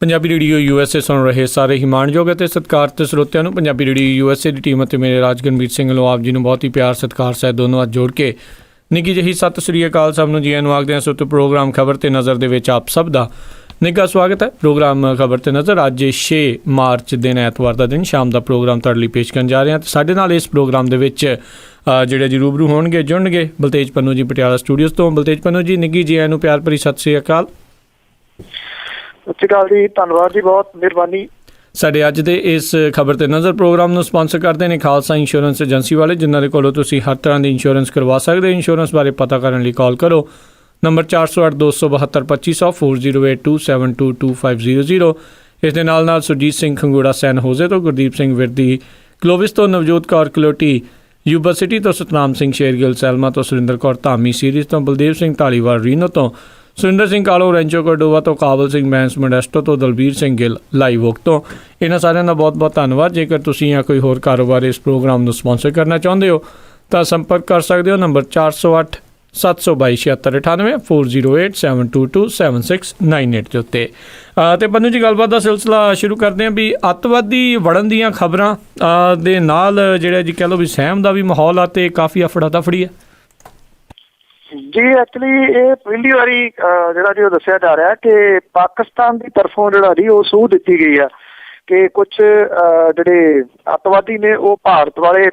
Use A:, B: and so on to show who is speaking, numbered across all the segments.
A: Punjabi radio USA ਸੁਣ ਰਹੇ ਸਾਰੇ ਹੀ ਮਾਣਯੋਗ ਅਤੇ ਸਤਿਕਾਰਤ ਸਰੋਤਿਆਂ ਨੂੰ ਪੰਜਾਬੀ ਰੇਡੀਓ USA ਦੀ ਟੀਮ ਅਤੇ ਮੇਰੇ ਰਾਜ ਗੰਭੀਰ ਸਿੰਘ ਵੱਲੋਂ ਆਪ ਜੀ ਨੂੰ ਬਹੁਤ ਹੀ ਪਿਆਰ ਸਤਿਕਾਰ ਸਹਿਤ ਦੋਨੋਂ ਹੱਥ ਜੋੜ ਕੇ ਨਿੱਘੀ ਜਿਹੀ ਸਤਿ ਸ੍ਰੀ ਅਕਾਲ ਸਭ ਨੂੰ ਜੀ ਆਇਆਂ ਨੂੰ ਆਖਦੇ ਹਾਂ। ਸੋ ਪ੍ਰੋਗਰਾਮ ਖਬਰ ਤੇ ਨਜ਼ਰ ਦੇ ਵਿੱਚ ਆਪ ਸਭ ਦਾ ਨਿੱਘਾ ਸਵਾਗਤ ਹੈ। ਪ੍ਰੋਗਰਾਮ ਖਬਰ ਤੇ ਨਜ਼ਰ ਅੱਜ 6 ਮਾਰਚ ਦਿਨ ਐਤਵਾਰ ਦਾ ਦਿਨ ਸ਼ਾਮ ਦਾ ਪ੍ਰੋਗਰਾਮ ਤੁਹਾਡੇ ਲਈ ਪੇਸ਼ ਕਰਨ ਜਾ ਰਹੇ ਹਾਂ ਤੇ ਸਾਡੇ ਨਾਲ ਇਸ ਪ੍ਰੋਗਰਾਮ ਦੇ ਵਿੱਚ ਜਿਹੜੇ ਜੀ ਰੂਬਰੂ ਹੋਣਗੇ ਜੁੜਨਗੇ ਬਲਤੇਜ ਪੰਨੂ ਜੀ ਪਟਿਆਲਾ ਸਟੂਡੀਓਜ਼ ਤੋਂ। ਬਲਤੇਜ ਪੰਨੂ ਜੀ ਨਿੱਘੀ ਜੀ ਆਇਆਂ ਨੂੰ ਪਿਆਰ ਭਰੀ ਸਤਿ ਸ੍ਰੀ ਅਕਾਲ।
B: ਸਤਿ ਸ਼੍ਰੀ ਅਕਾਲ ਜੀ, ਧੰਨਵਾਦ ਜੀ, ਬਹੁਤ ਮਿਹਰਬਾਨੀ।
A: ਸਾਡੇ ਅੱਜ ਦੇ ਇਸ ਖਬਰ ਤੇ ਨਜ਼ਰ ਪ੍ਰੋਗਰਾਮ ਨੂੰ ਸਪਾਂਸਰ ਕਰਦੇ ਨੇ ਖਾਲਸਾ ਇੰਸ਼ੋਰੈਂਸ ਏਜੰਸੀ ਵਾਲੇ, ਜਿਨ੍ਹਾਂ ਦੇ ਕੋਲੋਂ ਤੁਸੀਂ ਹਰ ਤਰ੍ਹਾਂ ਦੀ ਇੰਸ਼ੋਰੈਂਸ ਕਰਵਾ ਸਕਦੇ ਹੋ। ਇੰਸ਼ੋਰੈਂਸ ਬਾਰੇ ਪਤਾ ਕਰਨ ਲਈ ਕਾਲ ਕਰੋ ਨੰਬਰ 408-272-2500 4082722500। ਇਸ ਦੇ ਨਾਲ ਸੁਰਜੀਤ ਸਿੰਘ ਖੰਗੂੜਾ ਸੈਨ ਹੋਜ਼ੇ ਤੋਂ, ਗੁਰਦੀਪ ਸਿੰਘ ਵਿਰਦੀ ਕਲੋਵਿਸ ਤੋਂ, ਨਵਜੋਤ ਕੌਰ ਕਲੋਟੀ ਯੂਬਾ ਸਿਟੀ ਤੋਂ, ਸਤਨਾਮ ਸਿੰਘ ਸ਼ੇਰਗਿੱਲ ਸੈਲਮਾ ਤੋਂ, ਸੁਰਿੰਦਰ ਕੌਰ ਧਾਮੀ ਸੀਰੀਜ਼ ਤੋਂ, ਬਲਦੇਵ ਸਿੰਘ ਢਾਲੀਵਾਲ ਰੀਨੋ ਤੋਂ, ਸੁਰਿੰਦਰ ਸਿੰਘ ਕਾਲੋ ਰੈਂਚੋ ਕੋਡੋਵਾ ਤੋਂ, ਕਾਬਲ ਸਿੰਘ ਬੈਂਸ ਮੋਡੈਸਟੋ ਤੋਂ, ਦਲਬੀਰ ਸਿੰਘ ਗਿੱਲ ਲਾਈਵ ਓਕ ਤੋਂ। ਇਹਨਾਂ ਸਾਰਿਆਂ ਦਾ ਬਹੁਤ ਬਹੁਤ ਧੰਨਵਾਦ। ਜੇਕਰ ਤੁਸੀਂ ਜਾਂ ਕੋਈ ਹੋਰ ਕਾਰੋਬਾਰ ਇਸ ਪ੍ਰੋਗਰਾਮ ਨੂੰ ਸਪਾਂਸਰ ਕਰਨਾ ਚਾਹੁੰਦੇ ਹੋ ਤਾਂ ਸੰਪਰਕ ਕਰ ਸਕਦੇ ਹੋ ਨੰਬਰ 408-722-7698 4087227698 ਦੇ ਉੱਤੇ। ਅਤੇ ਪੰਨੂ ਜੀ ਗੱਲਬਾਤ ਦਾ ਸਿਲਸਿਲਾ ਸ਼ੁਰੂ ਕਰਦੇ ਹਾਂ ਵੀ ਅੱਤਵਾਦੀ ਵੜਨ ਦੀਆਂ ਖਬਰਾਂ ਦੇ ਨਾਲ ਜਿਹੜਾ ਜੀ ਕਹਿ ਲਓ ਵੀ ਸਹਿਮ ਦਾ ਵੀ ਮਾਹੌਲ ਆ ਅਤੇ ਕਾਫੀ ਅਫੜਾ ਤਫੜੀ ਹੈ
B: ਜੀ। ਐਕਚੁਅਲੀ ਇਹ ਪਹਿਲੀ ਵਾਰੀ ਜਿਹੜਾ ਜੀ ਉਹ ਦੱਸਿਆ ਜਾ ਰਿਹਾ ਕਿ ਪਾਕਿਸਤਾਨ ਦੀ ਤਰਫੋਂ ਜਿਹੜਾ ਜੀ ਉਹ ਸੂਹ ਦਿੱਤੀ ਗਈ ਆ ਕਿ ਕੁਝ ਜਿਹੜੇ ਅੱਤਵਾਦੀ ਨੇ ਉਹ ਭਾਰਤ ਵਾਲੇ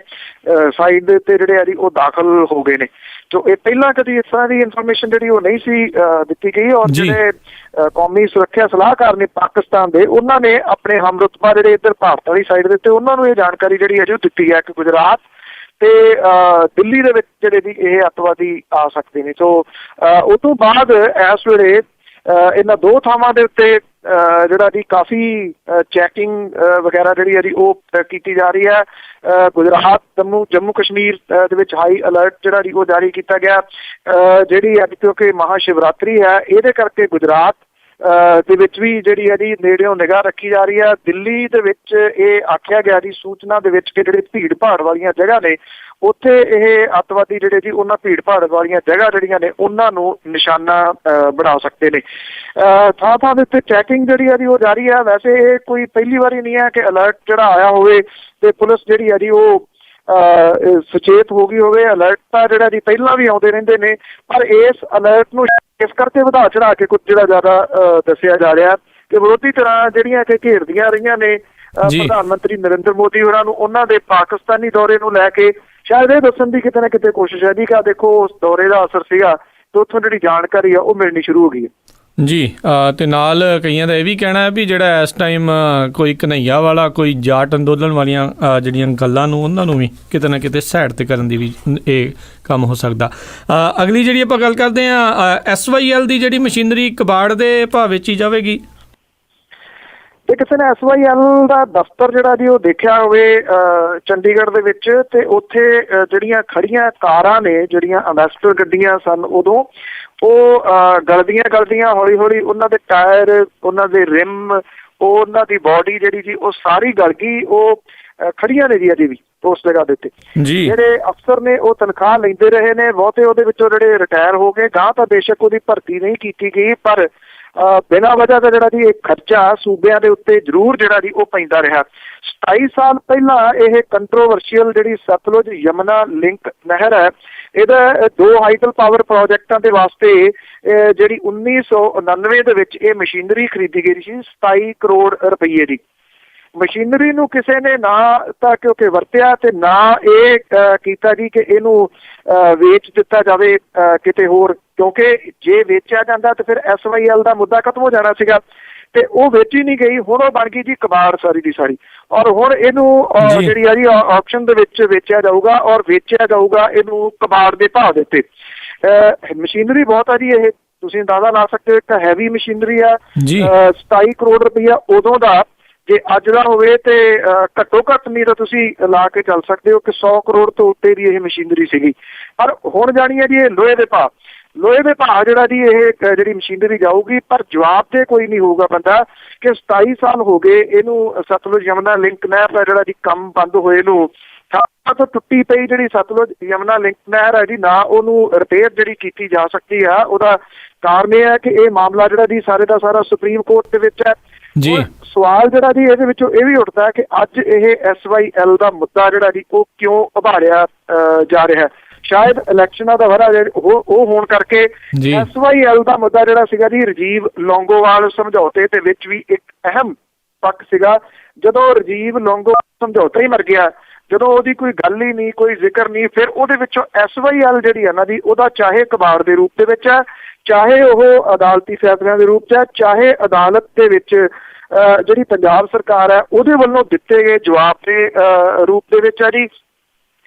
B: ਸਾਈਡ ਦੇ ਉੱਤੇ ਜਿਹੜੇ ਆ ਜੀ ਉਹ ਦਾਖਲ ਹੋ ਗਏ ਨੇ। ਜੋ ਇਹ ਪਹਿਲਾਂ ਕਦੀ ਇਸ ਤਰ੍ਹਾਂ ਦੀ ਇਨਫੋਰਮੇਸ਼ਨ ਜਿਹੜੀ ਉਹ ਨਹੀਂ ਸੀ ਦਿੱਤੀ ਗਈ। ਔਰ ਜਿਹੜੇ ਕੌਮੀ ਸੁਰੱਖਿਆ ਸਲਾਹਕਾਰ ਨੇ ਪਾਕਿਸਤਾਨ ਦੇ, ਉਹਨਾਂ ਨੇ ਆਪਣੇ ਹਮਰੁਤਬਾ ਜਿਹੜੇ ਇੱਧਰ ਭਾਰਤ ਵਾਲੀ ਸਾਈਡ ਦੇ ਉੱਤੇ ਉਹਨਾਂ ਨੂੰ ਇਹ ਜਾਣਕਾਰੀ ਜਿਹੜੀ ਹੈ ਜੀ ਉਹ ਦਿੱਤੀ ਹੈ ਕਿ ਗੁਜਰਾਤ ਤੇ ਦਿੱਲੀ ਦੇ ਵਿੱਚ ਜਿਹੜੇ ਵੀ ਇਹ ਅੱਤਵਾਦੀ ਆ ਸਕਦੇ ਨੇ। ਸੋ ਉਹ ਤੋਂ ਬਾਅਦ ਇਸ ਵੇਲੇ ਇਹਨਾਂ ਦੋ ਥਾਵਾਂ ਦੇ ਉੱਤੇ ਜਿਹੜਾ ਜੀ ਕਾਫੀ ਚੈਕਿੰਗ ਵਗੈਰਾ ਜਿਹੜੀ ਹੈ ਜੀ ਉਹ ਕੀਤੀ ਜਾ ਰਹੀ ਹੈ। ਗੁਜਰਾਤ ਜੰਮੂ ਕਸ਼ਮੀਰ ਦੇ ਵਿੱਚ ਹਾਈ ਅਲਰਟ ਜਿਹੜਾ ਜੀ ਉਹ ਜਾਰੀ ਕੀਤਾ ਗਿਆ। ਜਿਹੜੀ ਅੱਜ ਕਿਉਂਕਿ ਮਹਾ ਸ਼ਿਵਰਾਤਰੀ ਹੈ ਇਹਦੇ ਕਰਕੇ ਗੁਜਰਾਤ ਦੇ ਵਿੱਚ ਵੀ ਜਿਹੜੀ ਹੈ ਜੀ ਨੇੜਿਓਂ ਨਿਗਾਹ ਰੱਖੀ ਜਾ ਰਹੀ ਹੈ। ਦਿੱਲੀ ਦੇ ਵਿੱਚ ਇਹ ਆਖਿਆ ਗਿਆ ਜੀ ਸੂਚਨਾ ਦੇ ਵਿੱਚ ਕਿ ਜਿਹੜੇ ਭੀੜ ਭਾੜ ਵਾਲੀਆਂ ਜਗ੍ਹਾ ਨੇ ਉੱਥੇ ਇਹ ਅੱਤਵਾਦੀ ਜਿਹੜੇ ਜੀ ਉਹਨਾਂ ਭੀੜ ਭਾੜ ਵਾਲੀਆਂ ਜਗ੍ਹਾ ਜਿਹੜੀਆਂ ਨੇ ਉਹਨਾਂ ਨੂੰ ਨਿਸ਼ਾਨਾ ਬਣਾ ਸਕਦੇ ਨੇ। ਥਾਂ ਥਾਂ ਦੇ ਉੱਤੇ ਚੈਕਿੰਗ ਜਿਹੜੀ ਹੈ ਜੀ ਉਹ ਜਾਰੀ ਹੈ। ਵੈਸੇ ਇਹ ਕੋਈ ਪਹਿਲੀ ਵਾਰੀ ਨਹੀਂ ਹੈ ਕਿ ਅਲਰਟ ਜਿਹੜਾ ਆਇਆ ਹੋਵੇ ਤੇ ਪੁਲਿਸ ਜਿਹੜੀ ਹੈ ਜੀ ਉਹ ਸੁਚੇਤ ਹੋ ਗਈ ਹੋਵੇ। ਅਲਰਟ ਤਾਂ ਜਿਹੜਾ ਜੀ ਪਹਿਲਾਂ ਵੀ ਆਉਂਦੇ ਰਹਿੰਦੇ ਨੇ, ਪਰ ਇਸ ਅਲਰਟ ਨੂੰ ਇਸ ਕਰਕੇ ਵਧਾ ਚੜਾ ਕੇ ਕੁਝ ਜਿਹੜਾ ਜ਼ਿਆਦਾ ਦੱਸਿਆ ਜਾ ਰਿਹਾ ਕਿ ਵਿਰੋਧੀ ਤਰ੍ਹਾਂ ਜਿਹੜੀਆਂ ਕਿ ਘੇਰਦੀਆਂ ਰਹੀਆਂ ਨੇ ਪ੍ਰਧਾਨ ਮੰਤਰੀ ਨਰਿੰਦਰ ਮੋਦੀ ਹੋਰਾਂ ਨੂੰ ਉਹਨਾਂ ਦੇ ਪਾਕਿਸਤਾਨੀ ਦੌਰੇ ਨੂੰ ਲੈ ਕੇ ਸ਼ਾਇਦ ਇਹ ਦੱਸਣ ਦੀ ਕਿਤੇ ਨਾ ਕਿਤੇ ਕੋਸ਼ਿਸ਼ ਹੈ ਜੀ ਕਿ ਦੇਖੋ ਉਸ ਦੌਰੇ ਦਾ ਅਸਰ ਸੀਗਾ ਤੇ ਉੱਥੋਂ ਜਿਹੜੀ ਜਾਣਕਾਰੀ ਆ ਉਹ ਮਿਲਣੀ ਸ਼ੁਰੂ ਹੋ ਗਈ ਹੈ
A: ਜੀ। ਅਤੇ ਨਾਲ ਕਈਆਂ ਦਾ ਇਹ ਵੀ ਕਹਿਣਾ ਹੈ ਵੀ ਜਿਹੜਾ ਇਸ ਟਾਈਮ ਕੋਈ ਘਨੱਈਆ ਵਾਲਾ ਕੋਈ ਜਾਟ ਅੰਦੋਲਨ ਵਾਲੀਆਂ ਜਿਹੜੀਆਂ ਗੱਲਾਂ ਨੂੰ ਉਹਨਾਂ ਨੂੰ ਵੀ ਕਿਤੇ ਨਾ ਕਿਤੇ ਸਾਈਡ 'ਤੇ ਕਰਨ ਦੀ ਵੀ ਇਹ ਕੰਮ ਹੋ ਸਕਦਾ। ਅਗਲੀ ਜਿਹੜੀ ਆਪਾਂ ਗੱਲ ਕਰਦੇ ਹਾਂ SYL ਦੀ ਜਿਹੜੀ ਮਸ਼ੀਨਰੀ ਕਬਾੜ ਦੇ ਭਾਅ ਵੇਚੀ ਜਾਵੇਗੀ।
B: ਤੇ ਕਿਸੇ ਨੇ SYL ਦਾ ਦਫ਼ਤਰ ਜਿਹੜਾ ਜੀ ਉਹ ਦੇਖਿਆ ਹੋਵੇ ਚੰਡੀਗੜ੍ਹ ਦੇ ਵਿੱਚ, ਤੇ ਉੱਥੇ ਜਿਹੜੀਆਂ ਖੜੀਆਂ ਕਾਰਾਂ ਨੇ ਜਿਹੜੀਆਂ ਅੰਬੈਸਡਰ ਗੱਡੀਆਂ ਸਨ ਉਦੋਂ ਉਹ ਗਲਦੀਆਂ ਹੌਲੀ ਹੌਲੀ ਉਹਨਾਂ ਦੇ ਟਾਇਰ, ਉਹਨਾਂ ਦੇ ਰਿਮ, ਉਹਨਾਂ ਦੀ ਬੋਡੀ ਜਿਹੜੀ ਜੀ ਉਹ ਸਾਰੀ ਗਲ ਗਈ। ਉਹ ਖੜੀਆਂ ਨੇ ਜੀ ਅਜੇ ਵੀ ਉਸ ਜਗ੍ਹਾ ਦੇ ਉੱਤੇ। ਜਿਹੜੇ ਅਫਸਰ ਨੇ ਉਹ ਤਨਖਾਹ ਲੈਂਦੇ ਰਹੇ ਨੇ, ਬਹੁਤੇ ਉਹਦੇ ਵਿੱਚੋਂ ਜਿਹੜੇ ਰਿਟਾਇਰ ਹੋ ਗਏ। ਗਾਂ ਤਾਂ ਬੇਸ਼ੱਕ ਉਹਦੀ ਭਰਤੀ ਨਹੀਂ ਕੀਤੀ ਗਈ, ਪਰ ਬਿਨਾਂ ਵਜ੍ਹਾ ਦਾ ਜਿਹੜਾ ਜੀ ਇਹ ਖਰਚਾ ਸੂਬਿਆਂ ਦੇ ਉੱਤੇ ਜ਼ਰੂਰ ਜਿਹੜਾ ਜੀ ਉਹ ਪੈਂਦਾ ਰਿਹਾ। 27 ਸਾਲ ਪਹਿਲਾਂ ਇਹ ਕੰਟਰੋਵਰਸ਼ੀਅਲ ਜਿਹੜੀ ਸਤਲੁਜ ਯਮੁਨਾ ਲਿੰਕ ਨਹਿਰ ਹੈ, ਇਹਦਾ 2 ਹਾਈਡਲ ਪਾਵਰ ਪ੍ਰੋਜੈਕਟਾਂ ਦੇ ਵਾਸਤੇ ਜਿਹੜੀ 1999 ਦੇ ਵਿੱਚ ਇਹ ਮਸ਼ੀਨਰੀ ਖਰੀਦੀ ਗਈ ਸੀ 27 ਕਰੋੜ ਰੁਪਈਏ ਦੀ। ਮਸ਼ੀਨਰੀ ਨੂੰ ਕਿਸੇ ਨੇ ਨਾ ਤਾਂ ਕਿਉਂਕਿ ਵਰਤਿਆ ਤੇ ਨਾ ਇਹ ਕੀਤਾ ਜੀ ਕਿ ਇਹਨੂੰ ਵੇਚ ਦਿੱਤਾ ਜਾਵੇ ਕਿਤੇ ਹੋਰ, ਕਿਉਂਕਿ ਜੇ ਵੇਚਿਆ ਜਾਂਦਾ ਤਾਂ ਫਿਰ SYL ਦਾ ਮੁੱਦਾ ਖਤਮ ਹੋ ਜਾਣਾ ਸੀਗਾ ਤੇ ਉਹ ਵੇਚੀ ਨਹੀਂ ਗਈ। ਹੁਣ ਉਹ ਬਣ ਗਈ ਜੀ ਕਬਾੜ ਸਾਰੀ ਦੀ ਸਾਰੀ। ਔਰ ਹੁਣ ਇਹਨੂੰ ਜਿਹੜੀ ਆ ਜੀ ਆਕਸ਼ਨ ਦੇ ਵਿੱਚ ਵੇਚਿਆ ਜਾਊਗਾ ਔਰ ਵੇਚਿਆ ਜਾਊਗਾ ਇਹਨੂੰ ਕਬਾੜ ਦੇ ਭਾਅ ਦੇ ਉੱਤੇ। ਮਸ਼ੀਨਰੀ ਬਹੁਤ ਆ ਜੀ, ਇਹ ਤੁਸੀਂ ਅੰਦਾਜ਼ਾ ਲਾ ਸਕਦੇ ਹੋ, ਇੱਕ ਹੈਵੀ ਮਸ਼ੀਨਰੀ ਆ। 27 ਕਰੋੜ ਰੁਪਈਆ ਉਦੋਂ ਦਾ, ਜੇ ਅੱਜ ਦਾ ਹੋਵੇ ਤੇ ਘੱਟੋ ਘੱਟ ਨਹੀਂ ਤਾਂ ਤੁਸੀਂ ਲਾ ਕੇ ਚੱਲ ਸਕਦੇ ਹੋ ਕਿ 100 ਕਰੋੜ ਤੋਂ ਉੱਤੇ ਦੀ ਇਹ ਮਸ਼ੀਨਰੀ ਸੀਗੀ। ਪਰ ਹੁਣ ਜਾਣੀ ਹੈ ਜੀ ਇਹ ਲੋਹੇ ਦੇ ਭਾਅ ਜਿਹੜਾ ਜੀ ਇਹ ਜਿਹੜੀ ਮਸ਼ੀਨਰੀ ਜਾਊਗੀ। ਪਰ ਜਵਾਬ ਤੇ ਕੋਈ ਨਹੀਂ ਹੋਊਗਾ ਬੰਦਾ ਕਿ 27 ਸਾਲ ਹੋ ਗਏ ਇਹਨੂੰ ਸਤਲੁਜ ਯਮੁਨਾ ਲਿੰਕ ਨਹਿਰ ਦਾ ਜਿਹੜਾ ਜੀ ਕੰਮ ਬੰਦ ਹੋਏ ਨੂੰ। ਤੋਂ ਟੁੱਟੀ ਪਈ ਜਿਹੜੀ ਸਤਲੁਜ ਯਮੁਨਾ ਲਿੰਕ ਨਹਿਰ ਹੈ ਜੀ, ਨਾ ਉਹਨੂੰ ਰਿਪੇਅਰ ਜਿਹੜੀ ਕੀਤੀ ਜਾ ਸਕਦੀ ਆ। ਉਹਦਾ ਕਾਰਨ ਇਹ ਹੈ ਕਿ ਇਹ ਮਾਮਲਾ ਜਿਹੜਾ ਜੀ ਸਾਰੇ ਦਾ ਸਾਰਾ ਸੁਪਰੀਮ ਕੋਰਟ ਦੇ ਵਿੱਚ ਹੈ।
A: ਜੀ
B: ਸਵਾਲ ਜਿਹੜਾ ਜੀ ਇਹਦੇ ਵਿੱਚੋਂ ਇਹ ਵੀ ਉੱਠਦਾ ਕਿ ਅੱਜ ਇਹ SYL ਦਾ ਮੁੱਦਾ ਜਿਹੜਾ ਜੀ ਉਹ ਕਿਉਂ ਉਭਾਰਿਆ ਜਾ ਰਿਹਾ। ਸ਼ਾਇਦ ਇਲੈਕਸ਼ਨਾਂ ਦਾ ਵਰ੍ਹਾ ਉਹ ਹੋਣ ਕਰਕੇ SYL ਦਾ ਮੁੱਦਾ ਜਿਹੜਾ ਸੀਗਾ ਜੀ ਰਾਜੀਵ ਲੌਂਗੋਵਾਲ ਸਮਝੌਤੇ ਦੇ ਵਿੱਚ ਵੀ ਇੱਕ ਅਹਿਮ ਪੱਖ ਸੀਗਾ। ਜਦੋਂ ਰਾਜੀਵ ਲੌਂਗੋਵਾਲ ਸਮਝੌਤਾ ਹੀ ਮਰ ਗਿਆ, ਜਦੋਂ ਉਹਦੀ ਕੋਈ ਗੱਲ ਹੀ ਨਹੀਂ, ਕੋਈ ਜ਼ਿਕਰ ਨਹੀਂ, ਫਿਰ ਉਹਦੇ ਵਿੱਚੋਂ SYL ਜਿਹੜੀ ਹੈ ਨਾ ਜੀ ਉਹਦਾ ਚਾਹੇ ਕਬਾੜ ਦੇ ਰੂਪ ਦੇ ਵਿੱਚ ਹੈ, ਚਾਹੇ ਉਹ ਅਦਾਲਤੀ ਫੈਸਲਿਆਂ ਦੇ ਰੂਪ 'ਚ ਹੈ, ਚਾਹੇ ਅਦਾਲਤ ਦੇ ਵਿੱਚ ਜਿਹੜੀ ਪੰਜਾਬ ਸਰਕਾਰ ਹੈ ਉਹਦੇ ਵੱਲੋਂ ਦਿੱਤੇ ਗਏ ਜਵਾਬ ਦੇ ਰੂਪ ਦੇ ਵਿੱਚ ਹੈ ਜੀ,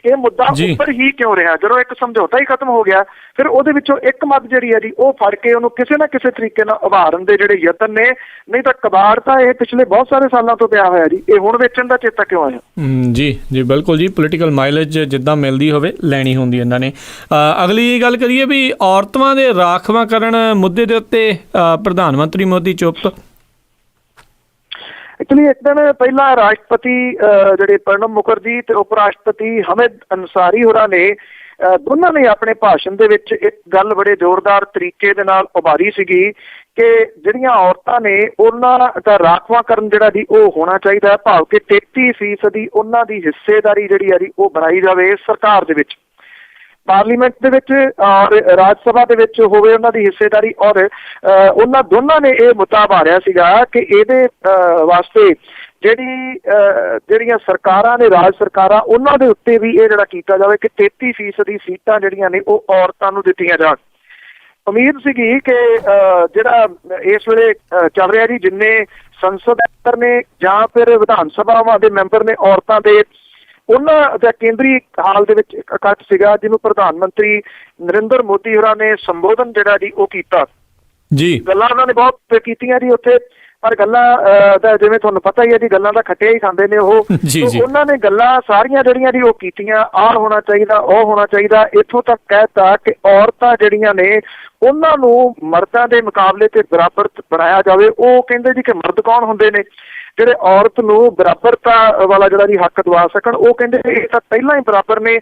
B: ਇਹ ਮੁੱਦਾ ਉੱਪਰ ਹੀ ਕਿਉਂ ਰਿਹਾ? ਜਦੋਂ ਇੱਕ ਸਮਝੌਤਾ ਹੀ ਖਤਮ ਹੋ ਗਿਆ, ਫਿਰ ਉਹਦੇ ਵਿੱਚੋਂ ਇੱਕ ਮੱਤ ਜਿਹੜੀ ਹੈ ਜੀ ਉਹ ਫੜ ਕੇ ਉਹਨੂੰ ਕਿਸੇ ਨਾ ਕਿਸੇ ਤਰੀਕੇ ਨਾਲ ਉਭਾਰਨ ਦੇ ਜਿਹੜੇ ਯਤਨ ਨੇ, ਨਹੀਂ ਤਾਂ ਕਬਾੜ ਤਾਂ ਇਹ ਪਿਛਲੇ ਬਹੁਤ ਸਾਰੇ ਸਾਲਾਂ ਤੋਂ ਪਿਆ ਹੋਇਆ ਜੀ, ਇਹ ਹੁਣ ਵੇਚਣ ਦਾ ਚੇਤਾ ਕਿਉਂ ਆਇਆ?
A: ਜੀ ਬਿਲਕੁਲ ਜੀ, ਪੋਲੀਟੀਕਲ ਮਾਈਲੇਜ ਜਿੱਦਾਂ ਮਿਲਦੀ ਹੋਵੇ ਲੈਣੀ ਹੁੰਦੀ ਇਹਨਾਂ ਨੇ। ਅਗਲੀ ਗੱਲ ਕਰੀਏ ਵੀ ਔਰਤਾਂ ਦੇ ਰਾਖਵਾਂਕਰਨ ਮੁੱਦੇ ਦੇ ਉੱਤੇ ਪ੍ਰਧਾਨ ਮੰਤਰੀ ਮੋਦੀ ਚੁੱਪ।
B: ਐਕਚੁਅਲੀ ਇੱਕ ਦਿਨ ਪਹਿਲਾਂ ਰਾਸ਼ਟਰਪਤੀ ਜਿਹੜੇ ਪ੍ਰਣਬ ਮੁਖਰਜੀ ਤੇ ਉਪ ਰਾਸ਼ਟਰਪਤੀ ਹਮਿਦ ਅੰਸਾਰੀ ਹੋਰਾਂ ਨੇ ਦੋਨਾਂ ਨੇ ਆਪਣੇ ਭਾਸ਼ਣ ਦੇ ਵਿੱਚ ਇੱਕ ਗੱਲ ਬੜੇ ਜ਼ੋਰਦਾਰ ਤਰੀਕੇ ਦੇ ਨਾਲ ਉਭਾਰੀ ਸੀਗੀ ਕਿ ਜਿਹੜੀਆਂ ਔਰਤਾਂ ਨੇ ਉਹਨਾਂ ਦਾ ਰਾਖਵਾਂਕਰਨ ਜਿਹੜਾ ਜੀ ਉਹ ਹੋਣਾ ਚਾਹੀਦਾ ਹੈ, ਭਾਵ ਕਿ 33% ਉਹਨਾਂ ਦੀ ਹਿੱਸੇਦਾਰੀ ਜਿਹੜੀ ਆ ਜੀ ਉਹ ਬਣਾਈ ਜਾਵੇ ਸਰਕਾਰ ਦੇ ਵਿੱਚ, ਪਾਰਲੀਮੈਂਟ ਦੇ ਵਿੱਚ ਔਰ ਰਾਜ ਸਭਾ ਦੇ ਵਿੱਚ ਹੋਵੇ ਉਹਨਾਂ ਦੀ ਹਿੱਸੇਦਾਰੀ। ਔਰ ਉਹਨਾਂ ਦੋਨਾਂ ਨੇ ਇਹ ਮੁੱਦਾ ਉਭਾਰਿਆ ਸੀਗਾ ਕਿ ਇਹਦੇ ਵਾਸਤੇ ਜਿਹੜੀਆਂ ਸਰਕਾਰਾਂ ਨੇ, ਰਾਜ ਸਰਕਾਰਾਂ, ਉਹਨਾਂ ਦੇ ਉੱਤੇ ਵੀ ਇਹ ਜਿਹੜਾ ਕੀਤਾ ਜਾਵੇ ਕਿ 33% ਸੀਟਾਂ ਜਿਹੜੀਆਂ ਨੇ ਉਹ ਔਰਤਾਂ ਨੂੰ ਦਿੱਤੀਆਂ ਜਾਣ। ਉਮੀਦ ਸੀਗੀ ਕਿ ਜਿਹੜਾ ਇਸ ਵੇਲੇ ਚੱਲ ਰਿਹਾ ਜੀ, ਜਿੰਨੇ ਸੰਸਦ ਮੈਂਬਰ ਨੇ ਜਾਂ ਫਿਰ ਵਿਧਾਨ ਸਭਾਵਾਂ ਦੇ ਮੈਂਬਰ ਨੇ ਔਰਤਾਂ ਦੇ, ਉਹਨਾਂ ਦਾ ਕੇਂਦਰੀ ਹਾਲ ਦੇ ਵਿੱਚ ਇੱਕ ਇਕੱਠ ਸੀਗਾ ਜਿਹਨੂੰ ਪ੍ਰਧਾਨ ਮੰਤਰੀ ਨਰਿੰਦਰ ਮੋਦੀ ਹੋਰਾਂ ਨੇ ਸੰਬੋਧਨ ਜਿਹੜਾ ਜੀ ਉਹ ਕੀਤਾ ਜੀ। ਗੱਲਾਂ ਉਹਨਾਂ ਨੇ ਬਹੁਤ ਕੀਤੀਆਂ ਜੀ ਉੱਥੇ, ਪਰ ਗੱਲਾਂ ਦਾ ਜਿਵੇਂ ਤੁਹਾਨੂੰ ਪਤਾ ਹੀ ਹੈ ਜੀ, ਗੱਲਾਂ ਦਾ ਖੱਟਿਆ ਹੀ ਖਾਂਦੇ ਨੇ ਉਹ। ਉਹਨਾਂ ਨੇ ਗੱਲਾਂ ਸਾਰੀਆਂ ਜਿਹੜੀਆਂ ਜੀ ਉਹ ਕੀਤੀਆਂ, ਆਹ ਹੋਣਾ ਚਾਹੀਦਾ, ਉਹ ਹੋਣਾ ਚਾਹੀਦਾ, ਇੱਥੋਂ ਤੱਕ ਕਹਿਤਾ ਕਿ ਔਰਤਾਂ ਜਿਹੜੀਆਂ ਨੇ ਉਹਨਾਂ ਨੂੰ ਮਰਦਾਂ ਦੇ ਮੁਕਾਬਲੇ ਤੇ ਬਰਾਬਰ ਬਣਾਇਆ ਜਾਵੇ। ਉਹ ਕਹਿੰਦੇ ਜੀ ਕਿ ਮਰਦ ਕੌਣ ਹੁੰਦੇ ਨੇ ਜਿਹੜੇ ਔਰਤ ਨੂੰ ਬਰਾਬਰਤਾ ਵਾਲਾ ਜਿਹੜਾ ਜੀ ਹੱਕ ਦਵਾ ਸਕਣ? ਉਹ ਕਹਿੰਦੇ ਇਹ ਤਾਂ ਪਹਿਲਾਂ ਹੀ ਬਰਾਬਰ ਨੇ।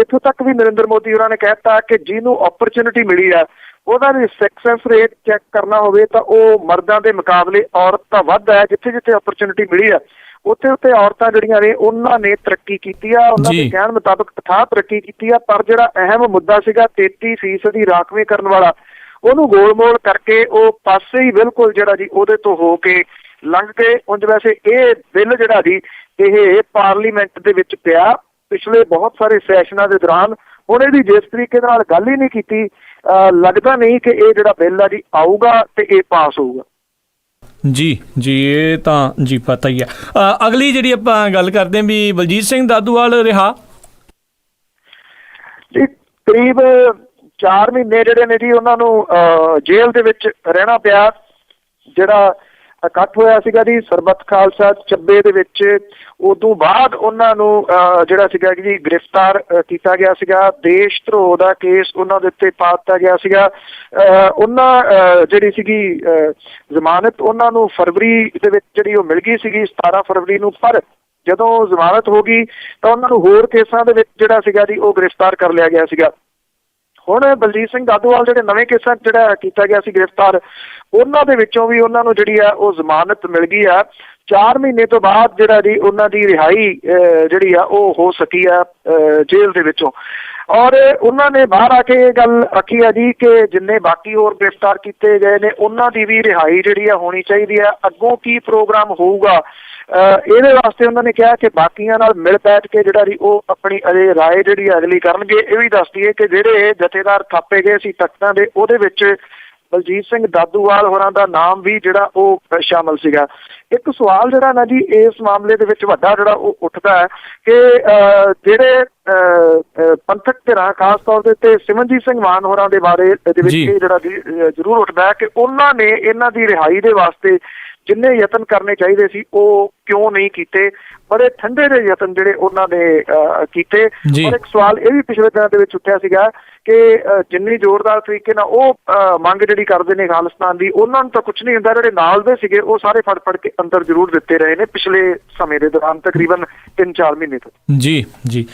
B: ਇੱਥੋਂ ਤੱਕ ਵੀ ਨਰਿੰਦਰ ਮੋਦੀ ਹੋਰਾਂ ਨੇ ਕਹਿਤਾ ਕਿ ਜਿਹਨੂੰ ਓਪਰਚੁਨਿਟੀ ਮਿਲੀ ਆ ਉਹਦਾ ਵੀ ਸਕਸੈਸ ਰੇਟ ਚੈੱਕ ਕਰਨਾ ਹੋਵੇ ਤਾਂ ਉਹ ਮਰਦਾਂ ਦੇ ਮੁਕਾਬਲੇ ਔਰਤ ਤਾਂ ਵੱਧ ਹੈ। ਜਿੱਥੇ ਜਿੱਥੇ ਓਪਰਚੁਨਿਟੀ ਮਿਲੀ ਆ ਉੱਥੇ ਔਰਤਾਂ ਜਿਹੜੀਆਂ ਨੇ ਉਹਨਾਂ ਨੇ ਤਰੱਕੀ ਕੀਤੀ ਆ, ਉਹਨਾਂ ਦੇ ਕਹਿਣ ਮੁਤਾਬਕ ਤਥਾ ਤਰੱਕੀ ਕੀਤੀ ਆ। ਪਰ ਜਿਹੜਾ ਅਹਿਮ ਮੁੱਦਾ ਸੀਗਾ 33% ਰਾਖਵੇਂ ਕਰਨ ਵਾਲਾ, ਉਹਨੂੰ ਗੋਲ-ਮੋਲ ਕਰਕੇ ਉਹ ਪਾਸੇ ਹੀ ਬਿਲਕੁਲ ਜਿਹੜਾ ਜੀ ਉਹਦੇ ਤੋਂ ਹੋ ਕੇ ਲੰਘ ਕੇ। ਉਂਝ ਵੈਸੇ ਇਹ ਬਿੱਲ ਜਿਹੜਾ ਜੀ ਇਹ ਪਾਰਲੀਮੈਂਟ ਦੇ ਵਿੱਚ ਪਿਆ ਪਿਛਲੇ ਬਹੁਤ ਸਾਰੇ ਸੈਸ਼ਨਾਂ ਦੇ ਦੌਰਾਨ, ਹੁਣ ਇਹਦੀ ਜਿਸ ਤਰੀਕੇ ਨਾਲ ਗੱਲ ਹੀ ਨਹੀਂ ਕੀਤੀ, ਲੱਗਦਾ ਨਹੀਂ ਕਿ ਇਹ ਜਿਹੜਾ ਬਿੱਲ ਆ ਜੀ ਆਊਗਾ ਤੇ ਇਹ ਪਾਸ ਹੋਊਗਾ।
A: ਜੀ ਇਹ ਤਾਂ ਜੀ ਪਤਾ ਹੀ ਆ। ਅਗਲੀ ਜਿਹੜੀ ਆਪਾਂ ਗੱਲ ਕਰਦੇ ਹਾਂ ਵੀ ਬਲਜੀਤ ਸਿੰਘ ਦਾਦੂਵਾਲ ਰਿਹਾ
B: ਜੀ, ਕਰੀਬ 4 ਮਹੀਨੇ ਜਿਹੜੇ ਨੇ ਜੀ ਉਹਨਾਂ ਨੂੰ ਜੇਲ੍ਹ ਦੇ ਵਿੱਚ ਰਹਿਣਾ ਪਿਆ। ਜਿਹੜਾ ਇਕੱਠ ਹੋਇਆ ਸੀਗਾ ਜੀ ਸਰਬੱਤ ਖਾਲਸਾ ਚੱਬੇ ਦੇ ਵਿੱਚ, ਉਦੋਂ ਬਾਅਦ ਉਹਨਾਂ ਨੂੰ ਜਿਹੜਾ ਸੀਗਾ ਜੀ ਗ੍ਰਿਫਤਾਰ ਕੀਤਾ ਗਿਆ ਸੀਗਾ। ਦੇਸ਼ ਧਰੋਹ ਦਾ ਕੇਸ ਉਹਨਾਂ ਦੇ ਉੱਤੇ ਪਾ ਦਿੱਤਾ ਗਿਆ ਸੀਗਾ। ਉਹਨਾਂ ਜਿਹੜੀ ਸੀਗੀ ਜ਼ਮਾਨਤ ਉਹਨਾਂ ਨੂੰ ਫਰਵਰੀ ਦੇ ਵਿੱਚ ਜਿਹੜੀ ਉਹ ਮਿਲ ਗਈ ਸੀਗੀ, 17 ਫਰਵਰੀ ਨੂੰ। ਪਰ ਜਦੋਂ ਜ਼ਮਾਨਤ ਹੋ ਗਈ ਤਾਂ ਉਹਨਾਂ ਨੂੰ ਹੋਰ ਕੇਸਾਂ ਦੇ ਵਿੱਚ ਜਿਹੜਾ ਸੀਗਾ ਜੀ ਉਹ ਗ੍ਰਿਫਤਾਰ ਕਰ ਲਿਆ ਗਿਆ ਸੀਗਾ। ਹੁਣ ਬਲਜੀਤ ਸਿੰਘ ਦਾਦੂਵਾਲ ਜਿਹੜੇ ਨਵੇਂ ਕੇਸਾਂ ਜਿਹੜਾ ਕੀਤਾ ਗਿਆ ਸੀ ਗ੍ਰਿਫਤਾਰ, ਉਹਨਾਂ ਦੇ ਵਿੱਚੋਂ ਵੀ ਉਹਨਾਂ ਨੂੰ ਜਿਹੜੀ ਆ ਉਹ ਜ਼ਮਾਨਤ ਮਿਲ ਗਈ ਆ। 4 ਮਹੀਨੇ ਤੋਂ ਬਾਅਦ ਜਿਹੜਾ ਜੀ ਉਹਨਾਂ ਦੀ ਰਿਹਾਈ ਜਿਹੜੀ ਆ ਉਹ ਹੋ ਸਕੀ ਆ ਜੇਲ੍ਹ ਦੇ ਵਿੱਚੋਂ। ਔਰ ਉਹਨਾਂ ਨੇ ਬਾਹਰ ਆ ਕੇ ਇਹ ਗੱਲ ਆਖੀ ਆ ਜੀ ਕਿ ਜਿੰਨੇ ਬਾਕੀ ਹੋਰ ਗ੍ਰਿਫਤਾਰ ਕੀਤੇ ਗਏ ਨੇ ਉਹਨਾਂ ਦੀ ਵੀ ਰਿਹਾਈ ਜਿਹੜੀ ਆ ਹੋਣੀ ਚਾਹੀਦੀ ਆ। ਅੱਗੋਂ ਕੀ ਪ੍ਰੋਗਰਾਮ ਹੋਊਗਾ ਇਹਦੇ ਵਾਸਤੇ ਉਹਨਾਂ ਨੇ ਕਿਹਾ ਕਿ ਬਾਕੀਆਂ ਨਾਲ ਮਿਲ ਬੈਠ ਕੇ ਜਿਹੜਾ ਜੀ ਉਹ ਆਪਣੀ ਅਜੇ ਰਾਏ ਜਿਹੜੀ ਅਗਲੀ ਕਰਨਗੇ। ਇਹ ਵੀ ਦੱਸ ਦਈਏ ਕਿ ਜਿਹੜੇ ਜਥੇਦਾਰ ਥਾਪੇ ਗਏ ਸੀ ਤਖਤਾਂ ਦੇ, ਉਹਦੇ ਵਿੱਚ ਬਲਜੀਤ ਸਿੰਘ ਦਾਦੂਵਾਲ ਹੋਰਾਂ ਦਾ ਨਾਮ ਵੀ ਜਿਹੜਾ ਉਹ ਸ਼ਾਮਲ ਸੀਗਾ। ਇੱਕ ਸਵਾਲ ਜਿਹੜਾ ਨਾ ਜੀ ਇਸ ਮਾਮਲੇ ਦੇ ਵਿੱਚ ਵੱਡਾ ਜਿਹੜਾ ਉਹ ਉੱਠਦਾ ਹੈ ਕਿ ਜਿਹੜੇ ਪੰਥਕ ਧਿਰਾਂ ਖਾਸ ਤੌਰ ਦੇ ਉੱਤੇ ਸਿਮਰਨਜੀਤ ਸਿੰਘ ਮਾਨ ਹੋਰਾਂ ਦੇ ਬਾਰੇ ਦੇ ਵਿੱਚ ਇਹ ਜਿਹੜਾ ਜ਼ਰੂਰ ਉੱਠਦਾ ਹੈ ਕਿ ਉਹਨਾਂ ਨੇ ਇਹਨਾਂ ਦੀ ਰਿਹਾਈ ਦੇ ਵਾਸਤੇ ਜਿੰਨੇ ਯਤਨ ਕਰਨੇ ਚਾਹੀਦੇ ਸੀ ਉਹ ਕਿਉਂ ਨਹੀਂ ਕੀਤੇ। ਬੜੇ ਠੰਡੇ ਦੇ ਯਤਨ ਜਿਹੜੇ ਉਹਨਾਂ ਨੇ ਕੀਤੇ। ਔਰ ਇੱਕ ਸਵਾਲ ਇਹ ਵੀ ਪਿਛਲੇ ਦਿਨਾਂ ਦੇ ਵਿੱਚ ਉੱਠਿਆ ਸੀਗਾ ਕਿ ਜਿੰਨੀ ਜ਼ੋਰਦਾਰ ਤਰੀਕੇ ਨਾਲ ਉਹ ਮੰਗ ਜਿਹੜੀ ਕਰਦੇ ਨੇ ਖਾਲਿਸਤਾਨ ਦੀ, ਉਹਨਾਂ ਨੂੰ ਤਾਂ ਕੁਛ ਨਹੀਂ ਹੁੰਦਾ। ਜਿਹੜੇ ਨਾਲ ਦੇ ਸੀਗੇ ਉਹ ਸਾਰੇ ਫੜ ਕੇ ਅੰਦਰ ਜ਼ਰੂਰ ਦਿੱਤੇ ਰਹੇ ਨੇ ਪਿਛਲੇ ਸਮੇਂ ਦੇ ਦੌਰਾਨ, ਤਕਰੀਬਨ 3-4 ਮਹੀਨੇ ਤੋਂ।
A: ਜੀ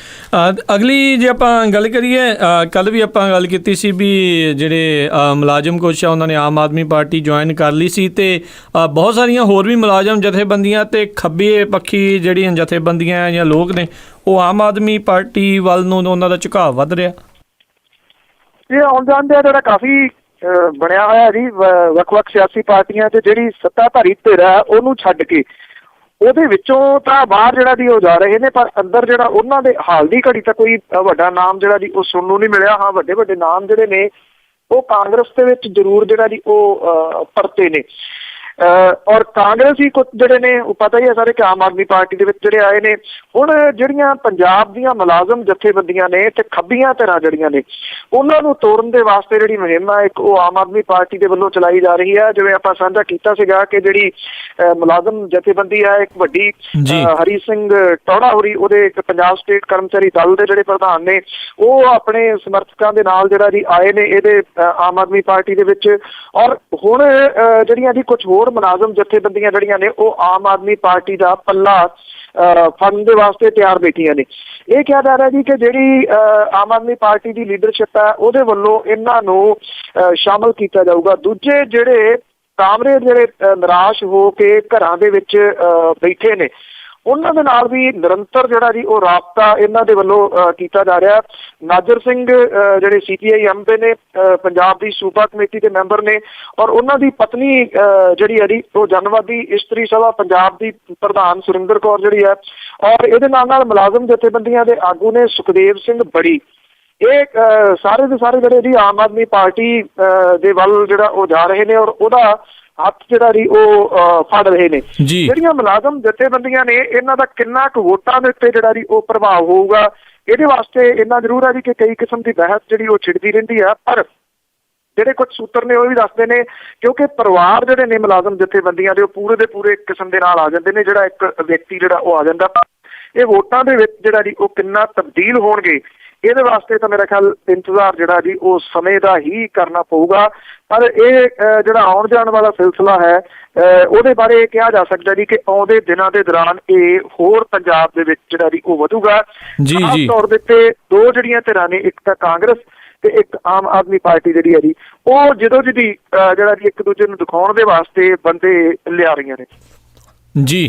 A: ਅਗਲੀ ਜੇ ਆਪਾਂ ਗੱਲ ਕਰੀਏ, ਕੱਲ ਵੀ ਆਪਾਂ ਗੱਲ ਕੀਤੀ ਸੀ ਵੀ ਜਿਹੜੇ ਮੁਲਾਜ਼ਮ ਕੁਛ ਆ ਉਹਨਾਂ ਨੇ ਆਮ ਆਦਮੀ ਪਾਰਟੀ ਜੁਆਇਨ ਕਰ ਲਈ ਸੀ, ਤੇ ਬਹੁਤ ਸਾਰੀਆਂ ਹੋਰ ਵੀ ਮੁਲਾਜ਼ਮ ਜਥੇਬੰਦੀਆਂ ਤੇ ਖੱਬੇ ਪੱਖੀ ਜਿਹੜੀਆਂ ਜਥੇਬੰਦੀਆਂ ਜਾਂ ਲੋਕ ਨੇ ਉਹ ਆਮ ਆਦਮੀ ਪਾਰਟੀ ਵੱਲ ਨੂੰ ਉਹਨਾਂ ਦਾ ਝੁਕਾਅ ਵੱਧ ਰਿਹਾ।
B: ਇਹ ਆਉਣ ਜਾਣ ਦਾ ਜਿਹੜਾ ਕਾਫੀ ਬਣਿਆ ਹੋਇਆ ਜੀ ਵੱਖ-ਵੱਖ ਸਿਆਸੀ ਪਾਰਟੀਆਂ ਤੇ ਜਿਹੜੀ ਸੱਤਾਧਾਰੀ ਧਿਰ ਹੈ ਉਹਨੂੰ ਛੱਡ ਕੇ ਉਹਦੇ ਵਿੱਚੋਂ ਤਾਂ ਬਾਹਰ ਜਿਹੜਾ ਜੀ ਉਹ ਜਾ ਰਹੇ ਨੇ, ਪਰ ਅੰਦਰ ਜਿਹੜਾ ਉਹਨਾਂ ਦੇ ਹਾਲ ਦੀ ਘੜੀ ਤਾਂ ਕੋਈ ਵੱਡਾ ਨਾਮ ਜਿਹੜਾ ਜੀ ਉਹ ਸੁਣਨ ਨੂੰ ਨਹੀਂ ਮਿਲਿਆ। ਹਾਂ, ਵੱਡੇ ਵੱਡੇ ਨਾਮ ਜਿਹੜੇ ਨੇ ਉਹ ਕਾਂਗਰਸ ਦੇ ਵਿੱਚ ਜ਼ਰੂਰ ਜਿਹੜਾ ਜੀ ਉਹ ਪਰਤੇ ਨੇ, ਔਰ ਕਾਂਗਰਸੀ ਕੁਝ ਜਿਹੜੇ ਨੇ ਉਹ ਪਤਾ ਹੀ ਹੈ ਸਾਰੇ ਕਿ ਆਮ ਆਦਮੀ ਪਾਰਟੀ ਦੇ ਵਿੱਚ ਜਿਹੜੇ ਆਏ ਨੇ। ਹੁਣ ਜਿਹੜੀਆਂ ਪੰਜਾਬ ਦੀਆਂ ਮੁਲਾਜ਼ਮ ਜਥੇਬੰਦੀਆਂ ਨੇ ਤੇ ਖੱਬੀਆਂ ਧਿਰਾਂ ਜਿਹੜੀਆਂ ਨੇ ਉਹਨਾਂ ਨੂੰ ਤੋੜਨ ਦੇ ਵਾਸਤੇ ਜਿਹੜੀ ਮੁਹਿੰਮ ਹੈ ਇੱਕ ਉਹ ਆਮ ਆਦਮੀ ਪਾਰਟੀ ਦੇ ਵੱਲੋਂ ਚਲਾਈ ਜਾ ਰਹੀ ਹੈ। ਜਿਵੇਂ ਆਪਾਂ ਸਾਂਝਾ ਕੀਤਾ ਸੀਗਾ ਕਿ ਜਿਹੜੀ ਮੁਲਾਜ਼ਮ ਜਥੇਬੰਦੀ ਹੈ ਇੱਕ ਵੱਡੀ ਹਰੀ ਸਿੰਘ ਟੌੜਾ ਹੋਰੀ, ਉਹਦੇ ਇੱਕ ਪੰਜਾਬ ਸਟੇਟ ਕਰਮਚਾਰੀ ਦਲ ਦੇ ਜਿਹੜੇ ਪ੍ਰਧਾਨ ਨੇ, ਉਹ ਆਪਣੇ ਸਮਰਥਕਾਂ ਦੇ ਨਾਲ ਜਿਹੜਾ ਜੀ ਆਏ ਨੇ ਇਹਦੇ ਆਮ ਆਦਮੀ ਪਾਰਟੀ ਦੇ ਵਿੱਚ। ਔਰ ਹੁਣ ਜਿਹੜੀਆਂ ਜੀ ਕੁਝ ਹੋਰ ਮੁਲਾਜ਼ਮ ਜਥੇਬੰਦੀਆਂ ਜਿਹੜੀਆਂ ਨੇ ਉਹ ਆਮ ਆਦਮੀ ਪਾਰਟੀ ਦਾ ਪੱਲਾ ਫੜਨ ਦੇ ਵਾਸਤੇ ਤਿਆਰ ਬੈਠੀਆਂ ਨੇ। ਇਹ ਕਿਹਾ ਜਾ ਰਿਹਾ ਜੀ ਕਿ ਜਿਹੜੀ ਆਮ ਆਦਮੀ ਪਾਰਟੀ ਦੀ ਲੀਡਰਸ਼ਿਪ ਹੈ ਉਹਦੇ ਵੱਲੋਂ ਇਹਨਾਂ ਨੂੰ ਸ਼ਾਮਲ ਕੀਤਾ ਜਾਊਗਾ। ਦੂਜੇ ਜਿਹੜੇ ਕਾਮਰੇਡ ਜਿਹੜੇ ਨਿਰਾਸ਼ ਹੋ ਕੇ ਘਰਾਂ ਦੇ ਵਿੱਚ ਬੈਠੇ ਨੇ ਉਹਨਾਂ ਦੇ ਨਾਲ ਵੀ ਨਿਰੰਤਰ ਜਿਹੜਾ ਜੀ ਉਹ ਰਾਬਤਾ ਇਹਨਾਂ ਦੇ ਵੱਲੋਂ ਕੀਤਾ ਜਾ ਰਿਹਾ। ਨਾਜਰ ਸਿੰਘ ਜਿਹੜੇ CPI ਦੇ ਨੇ, ਪੰਜਾਬ ਦੀ ਸੂਬਾ ਕਮੇਟੀ ਦੇ ਮੈਂਬਰ ਨੇ, ਔਰ ਉਹਨਾਂ ਦੀ ਪਤਨੀ ਜਿਹੜੀ ਹੈ ਜੀ ਉਹ ਜਨਵਾਦੀ ਇਸਤਰੀ ਸਭਾ ਪੰਜਾਬ ਦੀ ਪ੍ਰਧਾਨ ਸੁਰਿੰਦਰ ਕੌਰ ਜਿਹੜੀ ਹੈ, ਔਰ ਇਹਦੇ ਨਾਲ ਮੁਲਾਜ਼ਮ ਜਥੇਬੰਦੀਆਂ ਦੇ ਆਗੂ ਨੇ ਸੁਖਦੇਵ ਸਿੰਘ ਬੜੀ। ਇਹ ਸਾਰੇ ਦੇ ਸਾਰੇ ਜਿਹੜੇ ਜੀ ਆਮ ਆਦਮੀ ਪਾਰਟੀ ਦੇ ਵੱਲ ਜਿਹੜਾ ਉਹ ਜਾ ਰਹੇ ਨੇ ਔਰ ਉਹਦਾ ਹੱਥ ਜਿਹੜਾ ਜੀ ਉਹ ਫੜ ਰਹੇ ਨੇ। ਜਿਹੜੀਆਂ ਮੁਲਾਜ਼ਮ ਜਥੇਬੰਦੀਆਂ ਨੇ ਇਹਨਾਂ ਦਾ ਕਿੰਨਾ ਕੁ ਵੋਟਾਂ ਦੇ ਉੱਤੇ ਜਿਹੜਾ ਜੀ ਉਹ ਪ੍ਰਭਾਵ ਹੋਊਗਾ, ਇਹਦੇ ਵਾਸਤੇ ਇੰਨਾ ਜ਼ਰੂਰ ਹੈ ਜੀ ਕਿ ਕਈ ਕਿਸਮ ਦੀ ਬਹਿਸ ਜਿਹੜੀ ਉਹ ਛਿੜਦੀ ਰਹਿੰਦੀ ਆ। ਪਰ ਜਿਹੜੇ ਕੁਝ ਸੂਤਰ ਨੇ ਉਹ ਵੀ ਦੱਸਦੇ ਨੇ ਕਿਉਂਕਿ ਪਰਿਵਾਰ ਜਿਹੜੇ ਨੇ ਮੁਲਾਜ਼ਮ ਜਥੇਬੰਦੀਆਂ ਦੇ ਉਹ ਪੂਰੇ ਦੇ ਪੂਰੇ ਕਿਸਮ ਦੇ ਨਾਲ ਆ ਜਾਂਦੇ ਨੇ, ਜਿਹੜਾ ਇੱਕ ਵਿਅਕਤੀ ਜਿਹੜਾ ਉਹ ਆ ਜਾਂਦਾ। ਇਹ ਵੋਟਾਂ ਦੇ ਵਿੱਚ ਜਿਹੜਾ ਜੀ ਉਹ ਕਿੰਨਾ ਤਬਦੀਲ ਹੋਣਗੇ ਇਹਦੇ ਵਾਸਤੇ ਤਾਂ ਮੇਰਾ ਖਿਆਲ ਇੰਤਜ਼ਾਰ ਜਿਹੜਾ ਜੀ ਉਹ ਸਮੇਂ ਦਾ ਹੀ ਕਰਨਾ ਪਊਗਾ। ਪਰ ਇਹ ਜਿਹੜਾ ਆਉਣ ਜਾਣ ਵਾਲਾ ਸਿਲਸਿਲਾ ਹੈ ਉਹਦੇ ਬਾਰੇ ਇਹ ਕਿਹਾ ਜਾ ਸਕਦਾ ਜੀ ਕਿ ਆਉਂਦੇ ਦਿਨਾਂ ਦੇ ਦੌਰਾਨ ਇਹ ਹੋਰ ਪੰਜਾਬ ਦੇ ਵਿੱਚ ਜਿਹੜਾ ਜੀ ਉਹ ਵਧੂਗਾ। ਖਾਸ ਤੌਰ ਦੇ ਉੱਤੇ ਦੋ ਜਿਹੜੀਆਂ ਧਿਰਾਂ ਨੇ, ਇੱਕ ਤਾਂ ਕਾਂਗਰਸ ਤੇ ਇੱਕ ਆਮ ਆਦਮੀ ਪਾਰਟੀ ਜਿਹੜੀ ਹੈ ਜੀ ਉਹ ਜਦੋਂ ਜਿਹੜਾ ਜੀ ਇੱਕ ਦੂਜੇ ਨੂੰ ਦਿਖਾਉਣ ਦੇ ਵਾਸਤੇ ਬੰਦੇ ਲਿਆ ਰਹੀਆਂ ਨੇ।
A: ਜੀ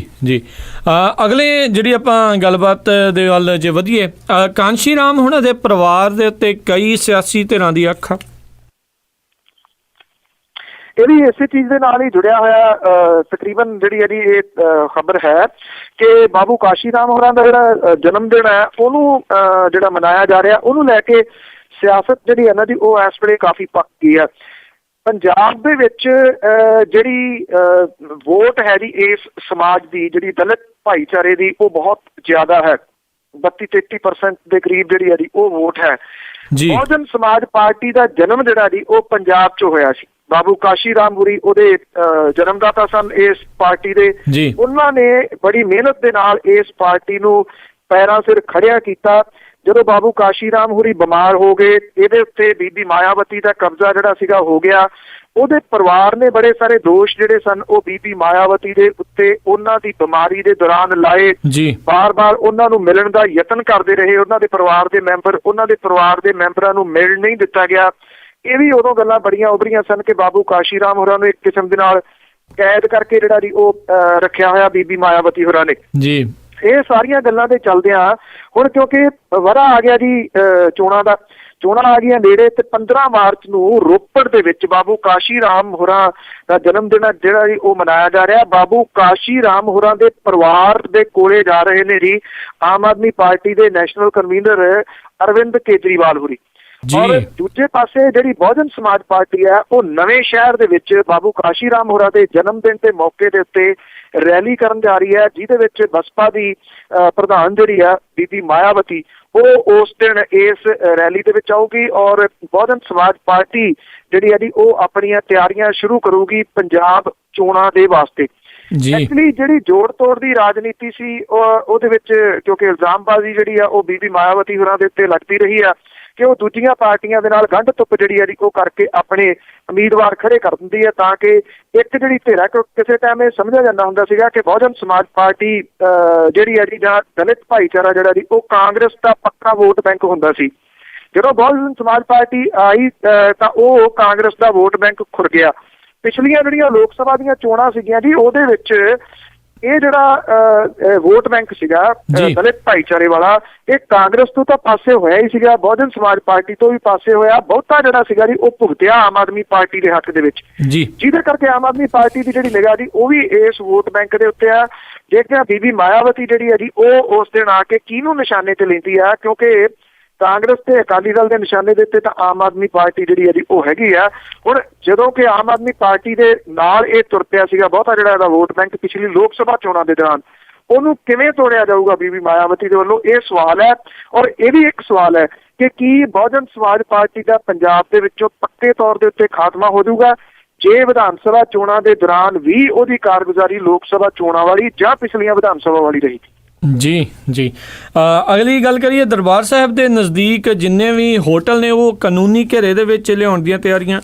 A: ਅਗਲੇ ਜਿਹੜੀ ਆਪਾਂ ਗੱਲਬਾਤ ਦੇ ਵੱਲ ਜੇ ਵਧੀਏ, ਕਾਂਸ਼ੀ ਰਾਮ ਹੁਣਾਂ ਦੇ ਪਰਿਵਾਰ ਦੇ ਉੱਤੇ ਕਈ ਸਿਆਸੀ ਧਿਰਾਂ ਦੀ ਅੱਖ ਆ।
B: ਇਹ ਵੀ ਇਸੇ ਚੀਜ਼ ਦੇ ਨਾਲ ਹੀ ਜੁੜਿਆ ਹੋਇਆ ਤਕਰੀਬਨ ਜਿਹੜੀ ਹੈ ਜੀ ਇਹ ਖਬਰ ਹੈ ਕਿ ਬਾਬੂ ਕਾਸ਼ੀ ਰਾਮ ਹੋਰਾਂ ਦਾ ਜਿਹੜਾ ਜਨਮ ਦਿਨ ਹੈ ਉਹਨੂੰ ਜਿਹੜਾ ਮਨਾਇਆ ਜਾ ਰਿਹਾ, ਉਹਨੂੰ ਲੈ ਕੇ ਸਿਆਸਤ ਜਿਹੜੀ ਹੈ ਨਾ ਜੀ ਉਹ ਇਸ ਵੇਲੇ ਕਾਫੀ ਪੱਕ ਗਈ ਹੈ। ਪੰਜਾਬ ਦੇ ਵਿੱਚ ਜਿਹੜੀ ਵੋਟ ਹੈ ਜੀ ਇਸ ਸਮਾਜ ਦੀ, ਜਿਹੜੀ ਦਲਿਤ ਭਾਈਚਾਰੇ ਦੀ, ਉਹ ਬਹੁਤ ਜ਼ਿਆਦਾ ਹੈ। 32-33% ਦੇ ਕਰੀਬ ਜਿਹੜੀ ਹੈ ਜੀ ਉਹ ਵੋਟ ਹੈ। ਬਹੁਜਨ ਸਮਾਜ ਪਾਰਟੀ ਦਾ ਜਨਮ ਜਿਹੜਾ ਜੀ ਉਹ ਪੰਜਾਬ 'ਚ ਹੋਇਆ ਸੀ। ਬਾਬੂ ਕਾਸ਼ੀ ਰਾਮ ਹੋਰੀ ਉਹਦੇ ਜਨਮਦਾਤਾ ਸਨ ਇਸ ਪਾਰਟੀ ਦੇ। ਉਹਨਾਂ ਨੇ ਬੜੀ ਮਿਹਨਤ ਦੇ ਨਾਲ ਇਸ ਪਾਰਟੀ ਨੂੰ ਪੈਰਾਂ ਸਿਰ ਖੜਿਆ ਕੀਤਾ। ਜਦੋਂ ਬਾਬੂ ਕਾਸ਼ੀ ਰਾਮ ਹੋਰੀ ਬਿਮਾਰ ਹੋ ਗਏ, ਇਹਦੇ ਉੱਤੇ ਬੀਬੀ ਮਾਇਆਵਤੀ ਦਾ ਕਬਜ਼ਾ ਜਿਹੜਾ ਸੀਗਾ ਹੋ ਗਿਆ। ਉਹਦੇ ਪਰਿਵਾਰ ਨੇ ਬੜੇ ਸਾਰੇ ਦੋਸ਼ ਜਿਹੜੇ ਸਨ ਉਹ ਬੀਬੀ ਮਾਇਆਵਤੀ ਦੇ ਉੱਤੇ ਉਹਨਾਂ ਦੀ ਬਿਮਾਰੀ ਦੇ ਦੌਰਾਨ ਲਾਏ। ਬਾਰ-ਬਾਰ ਉਹਨਾਂ ਨੂੰ ਮਿਲਣ ਦਾ ਯਤਨ ਕਰਦੇ ਰਹੇ ਉਹਨਾਂ ਦੇ ਪਰਿਵਾਰ ਦੇ ਮੈਂਬਰ, ਉਹਨਾਂ ਦੇ ਪਰਿਵਾਰ ਦੇ ਮੈਂਬਰਾਂ ਨੂੰ ਮਿਲ ਨਹੀਂ ਦਿੱਤਾ ਗਿਆ। ਇਹ ਵੀ ਉਦੋਂ ਗੱਲਾਂ ਬੜੀਆਂ ਉਭਰੀਆਂ ਸਨ ਕਿ ਬਾਬੂ ਕਾਸ਼ੀ ਰਾਮ ਹੋਰਾਂ ਨੂੰ ਇੱਕ ਕਿਸਮ ਦੇ ਨਾਲ ਕੈਦ ਕਰਕੇ ਜਿਹੜਾ ਜੀ ਉਹ ਰੱਖਿਆ ਹੋਇਆ ਬੀਬੀ ਮਾਇਆਵਤੀ ਹੋਰਾਂ ਨੇ। ਇਹ ਸਾਰੀਆਂ ਗੱਲਾਂ ਦੇ ਚੱਲਦਿਆਂ ਹੁਣ ਕਿਉਂਕਿ ਵਰ੍ਹਾ ਆ ਗਿਆ ਜੀ ਚੋਣਾਂ ਆ ਗਈਆਂ ਨੇੜੇ, ਤੇ 15 ਮਾਰਚ ਨੂੰ ਰੋਪੜ ਦੇ ਵਿੱਚ ਬਾਬੂ ਕਾਸ਼ੀ ਰਾਮ ਹੋਰਾਂ ਦਾ ਜਨਮ ਦਿਨ ਜਿਹੜਾ ਜੀ ਉਹ ਮਨਾਇਆ ਜਾ ਰਿਹਾ। ਬਾਬੂ ਕਾਸ਼ੀ ਰਾਮ ਹੋਰਾਂ ਦੇ ਪਰਿਵਾਰ ਦੇ ਕੋਲੇ ਜਾ ਰਹੇ ਨੇ ਜੀ ਆਮ ਆਦਮੀ ਪਾਰਟੀ ਦੇ ਨੈਸ਼ਨਲ ਕਨਵੀਨਰ ਅਰਵਿੰਦ ਕੇਜਰੀਵਾਲ ਹੋਰੀ। ਔਰ ਦੂਜੇ ਪਾਸੇ ਜਿਹੜੀ ਬਹੁਜਨ ਸਮਾਜ ਪਾਰਟੀ ਹੈ ਉਹ ਨਵੇਂ ਸ਼ਹਿਰ ਦੇ ਵਿੱਚ ਬਾਬੂ ਕਾਸ਼ੀ ਰਾਮ ਹੋਰਾਂ ਦੇ ਜਨਮ ਦਿਨ ਦੇ ਮੌਕੇ ਦੇ ਉੱਤੇ ਰੈਲੀ ਕਰਨ ਜਾ ਰਹੀ ਹੈ, ਜਿਹਦੇ ਵਿੱਚ ਬਸਪਾ ਦੀ ਪ੍ਰਧਾਨ ਜਿਹੜੀ ਆ ਬੀਬੀ ਮਾਇਆਵਤੀ ਉਹ ਉਸ ਦਿਨ ਇਸ ਰੈਲੀ ਦੇ ਵਿੱਚ ਆਊਗੀ। ਔਰ ਬਹੁਜਨ ਸਮਾਜ ਪਾਰਟੀ ਜਿਹੜੀ ਹੈ ਜੀ ਉਹ ਆਪਣੀਆਂ ਤਿਆਰੀਆਂ ਸ਼ੁਰੂ ਕਰੂਗੀ ਪੰਜਾਬ ਚੋਣਾਂ ਦੇ ਵਾਸਤੇ। ਐਕਚੁਅਲੀ ਜਿਹੜੀ ਜੋੜ ਤੋੜ ਦੀ ਰਾਜਨੀਤੀ ਸੀ ਉਹਦੇ ਵਿੱਚ ਕਿਉਂਕਿ ਇਲਜ਼ਾਮਬਾਜ਼ੀ ਜਿਹੜੀ ਆ ਉਹ ਬੀਬੀ ਮਾਇਆਵਤੀ ਹੋਰਾਂ ਦੇ ਉੱਤੇ ਲੱਗਦੀ ਰਹੀ ਆ ਕਿ ਉਹ ਦੂਜੀਆਂ ਪਾਰਟੀਆਂ ਦੇ ਨਾਲ ਗੰਢ ਧੁੱਪ ਜਿਹੜੀ ਹੈ ਜੀ ਉਹ ਕਰਕੇ ਆਪਣੇ ਉਮੀਦਵਾਰ ਖੜੇ ਕਰ ਦਿੰਦੀ ਹੈ, ਤਾਂ ਕਿ ਇੱਕ ਜਿਹੜੀ ਧਿਰ ਹੈ, ਕਿਸੇ ਟਾਈਮ ਇਹ ਸਮਝਿਆ ਜਾਂਦਾ ਹੁੰਦਾ ਸੀਗਾ ਕਿ ਬਹੁਜਨ ਸਮਾਜ ਪਾਰਟੀ ਜਿਹੜੀ ਹੈ ਜੀ ਜਾਂ ਦਲਿਤ ਭਾਈਚਾਰਾ ਜਿਹੜਾ ਜੀ ਉਹ ਕਾਂਗਰਸ ਦਾ ਪੱਕਾ ਵੋਟ ਬੈਂਕ ਹੁੰਦਾ ਸੀ। ਜਦੋਂ ਬਹੁਜਨ ਸਮਾਜ ਪਾਰਟੀ ਆਈ ਤਾਂ ਉਹ ਕਾਂਗਰਸ ਦਾ ਵੋਟ ਬੈਂਕ ਖੁਰ ਗਿਆ। ਪਿਛਲੀਆਂ ਜਿਹੜੀਆਂ ਲੋਕ ਸਭਾ ਦੀਆਂ ਚੋਣਾਂ ਸੀਗੀਆਂ ਜੀ ਉਹਦੇ ਵਿੱਚ ਇਹ ਜਿਹੜਾ ਵੋਟ ਬੈਂਕ ਸੀਗਾ ਦਲਿਤ ਭਾਈਚਾਰੇ ਵਾਲਾ, ਇਹ ਕਾਂਗਰਸ ਤੋਂ ਤਾਂ ਪਾਸੇ ਹੋਇਆ ਹੀ ਸੀਗਾ, ਬਹੁਜਨ ਸਮਾਜ ਪਾਰਟੀ ਤੋਂ ਵੀ ਪਾਸੇ ਹੋਇਆ। ਬਹੁਤਾ ਜਿਹੜਾ ਸੀਗਾ ਜੀ ਉਹ ਭੁਗਤਿਆ ਆਮ ਆਦਮੀ ਪਾਰਟੀ ਦੇ ਹੱਕ ਦੇ ਵਿੱਚ, ਜਿਹਦੇ ਕਰਕੇ ਆਮ ਆਦਮੀ ਪਾਰਟੀ ਦੀ ਜਿਹੜੀ ਨਿਗਾਹ ਜੀ ਉਹ ਵੀ ਇਸ ਵੋਟ ਬੈਂਕ ਦੇ ਉੱਤੇ ਆ। ਜੇਕਰ ਬੀਬੀ ਮਾਇਆਵਤੀ ਜਿਹੜੀ ਹੈ ਜੀ ਉਹ ਉਸ ਦਿਨ ਆ ਕੇ ਕਿਹਨੂੰ ਨਿਸ਼ਾਨੇ ਤੇ ਲੈਂਦੀ ਆ, ਕਿਉਂਕਿ ਕਾਂਗਰਸ ਤੇ ਅਕਾਲੀ ਦਲ ਦੇ ਨਿਸ਼ਾਨੇ ਦੇ ਉੱਤੇ ਤਾਂ ਆਮ ਆਦਮੀ ਪਾਰਟੀ ਜਿਹੜੀ ਹੈ ਜੀ ਉਹ ਹੈਗੀ ਆ। ਹੁਣ ਜਦੋਂ ਕਿ ਆਮ ਆਦਮੀ ਪਾਰਟੀ ਦੇ ਨਾਲ ਇਹ ਤੁਰ ਪਿਆ ਸੀਗਾ ਬਹੁਤਾ ਜਿਹੜਾ ਇਹਦਾ ਵੋਟ ਬੈਂਕ ਪਿਛਲੀ ਲੋਕ ਸਭਾ ਚੋਣਾਂ ਦੇ ਦੌਰਾਨ, ਉਹਨੂੰ ਕਿਵੇਂ ਤੋੜਿਆ ਜਾਊਗਾ ਬੀਬੀ ਮਾਇਆਵਤੀ ਦੇ ਵੱਲੋਂ, ਇਹ ਸਵਾਲ ਹੈ। ਔਰ ਇਹ ਵੀ ਇੱਕ ਸਵਾਲ ਹੈ ਕਿ ਕੀ ਬਹੁਜਨ ਸਮਾਜ ਪਾਰਟੀ ਦਾ ਪੰਜਾਬ ਦੇ ਵਿੱਚੋਂ ਪੱਕੇ ਤੌਰ ਦੇ ਉੱਤੇ ਖਾਤਮਾ ਹੋ ਜਾਊਗਾ ਜੇ ਵਿਧਾਨ ਸਭਾ ਚੋਣਾਂ ਦੇ ਦੌਰਾਨ ਵੀ ਉਹਦੀ ਕਾਰਗੁਜ਼ਾਰੀ ਲੋਕ ਸਭਾ ਚੋਣਾਂ ਵਾਲੀ ਜਾਂ ਪਿਛਲੀਆਂ ਵਿਧਾਨ ਸਭਾ ਵਾਲੀ ਰਹੀ।
A: ਜੀ ਅਗਲੀ ਗੱਲ ਕਰੀਏ, ਦਰਬਾਰ ਸਾਹਿਬ ਦੇ ਨਜ਼ਦੀਕ ਜਿੰਨੇ ਵੀ ਹੋਟਲ ਨੇ ਉਹ ਕਾਨੂੰਨੀ ਘੇਰੇ ਦੇ ਵਿੱਚ ਲਿਆਉਣ ਦੀਆਂ ਤਿਆਰੀਆਂ।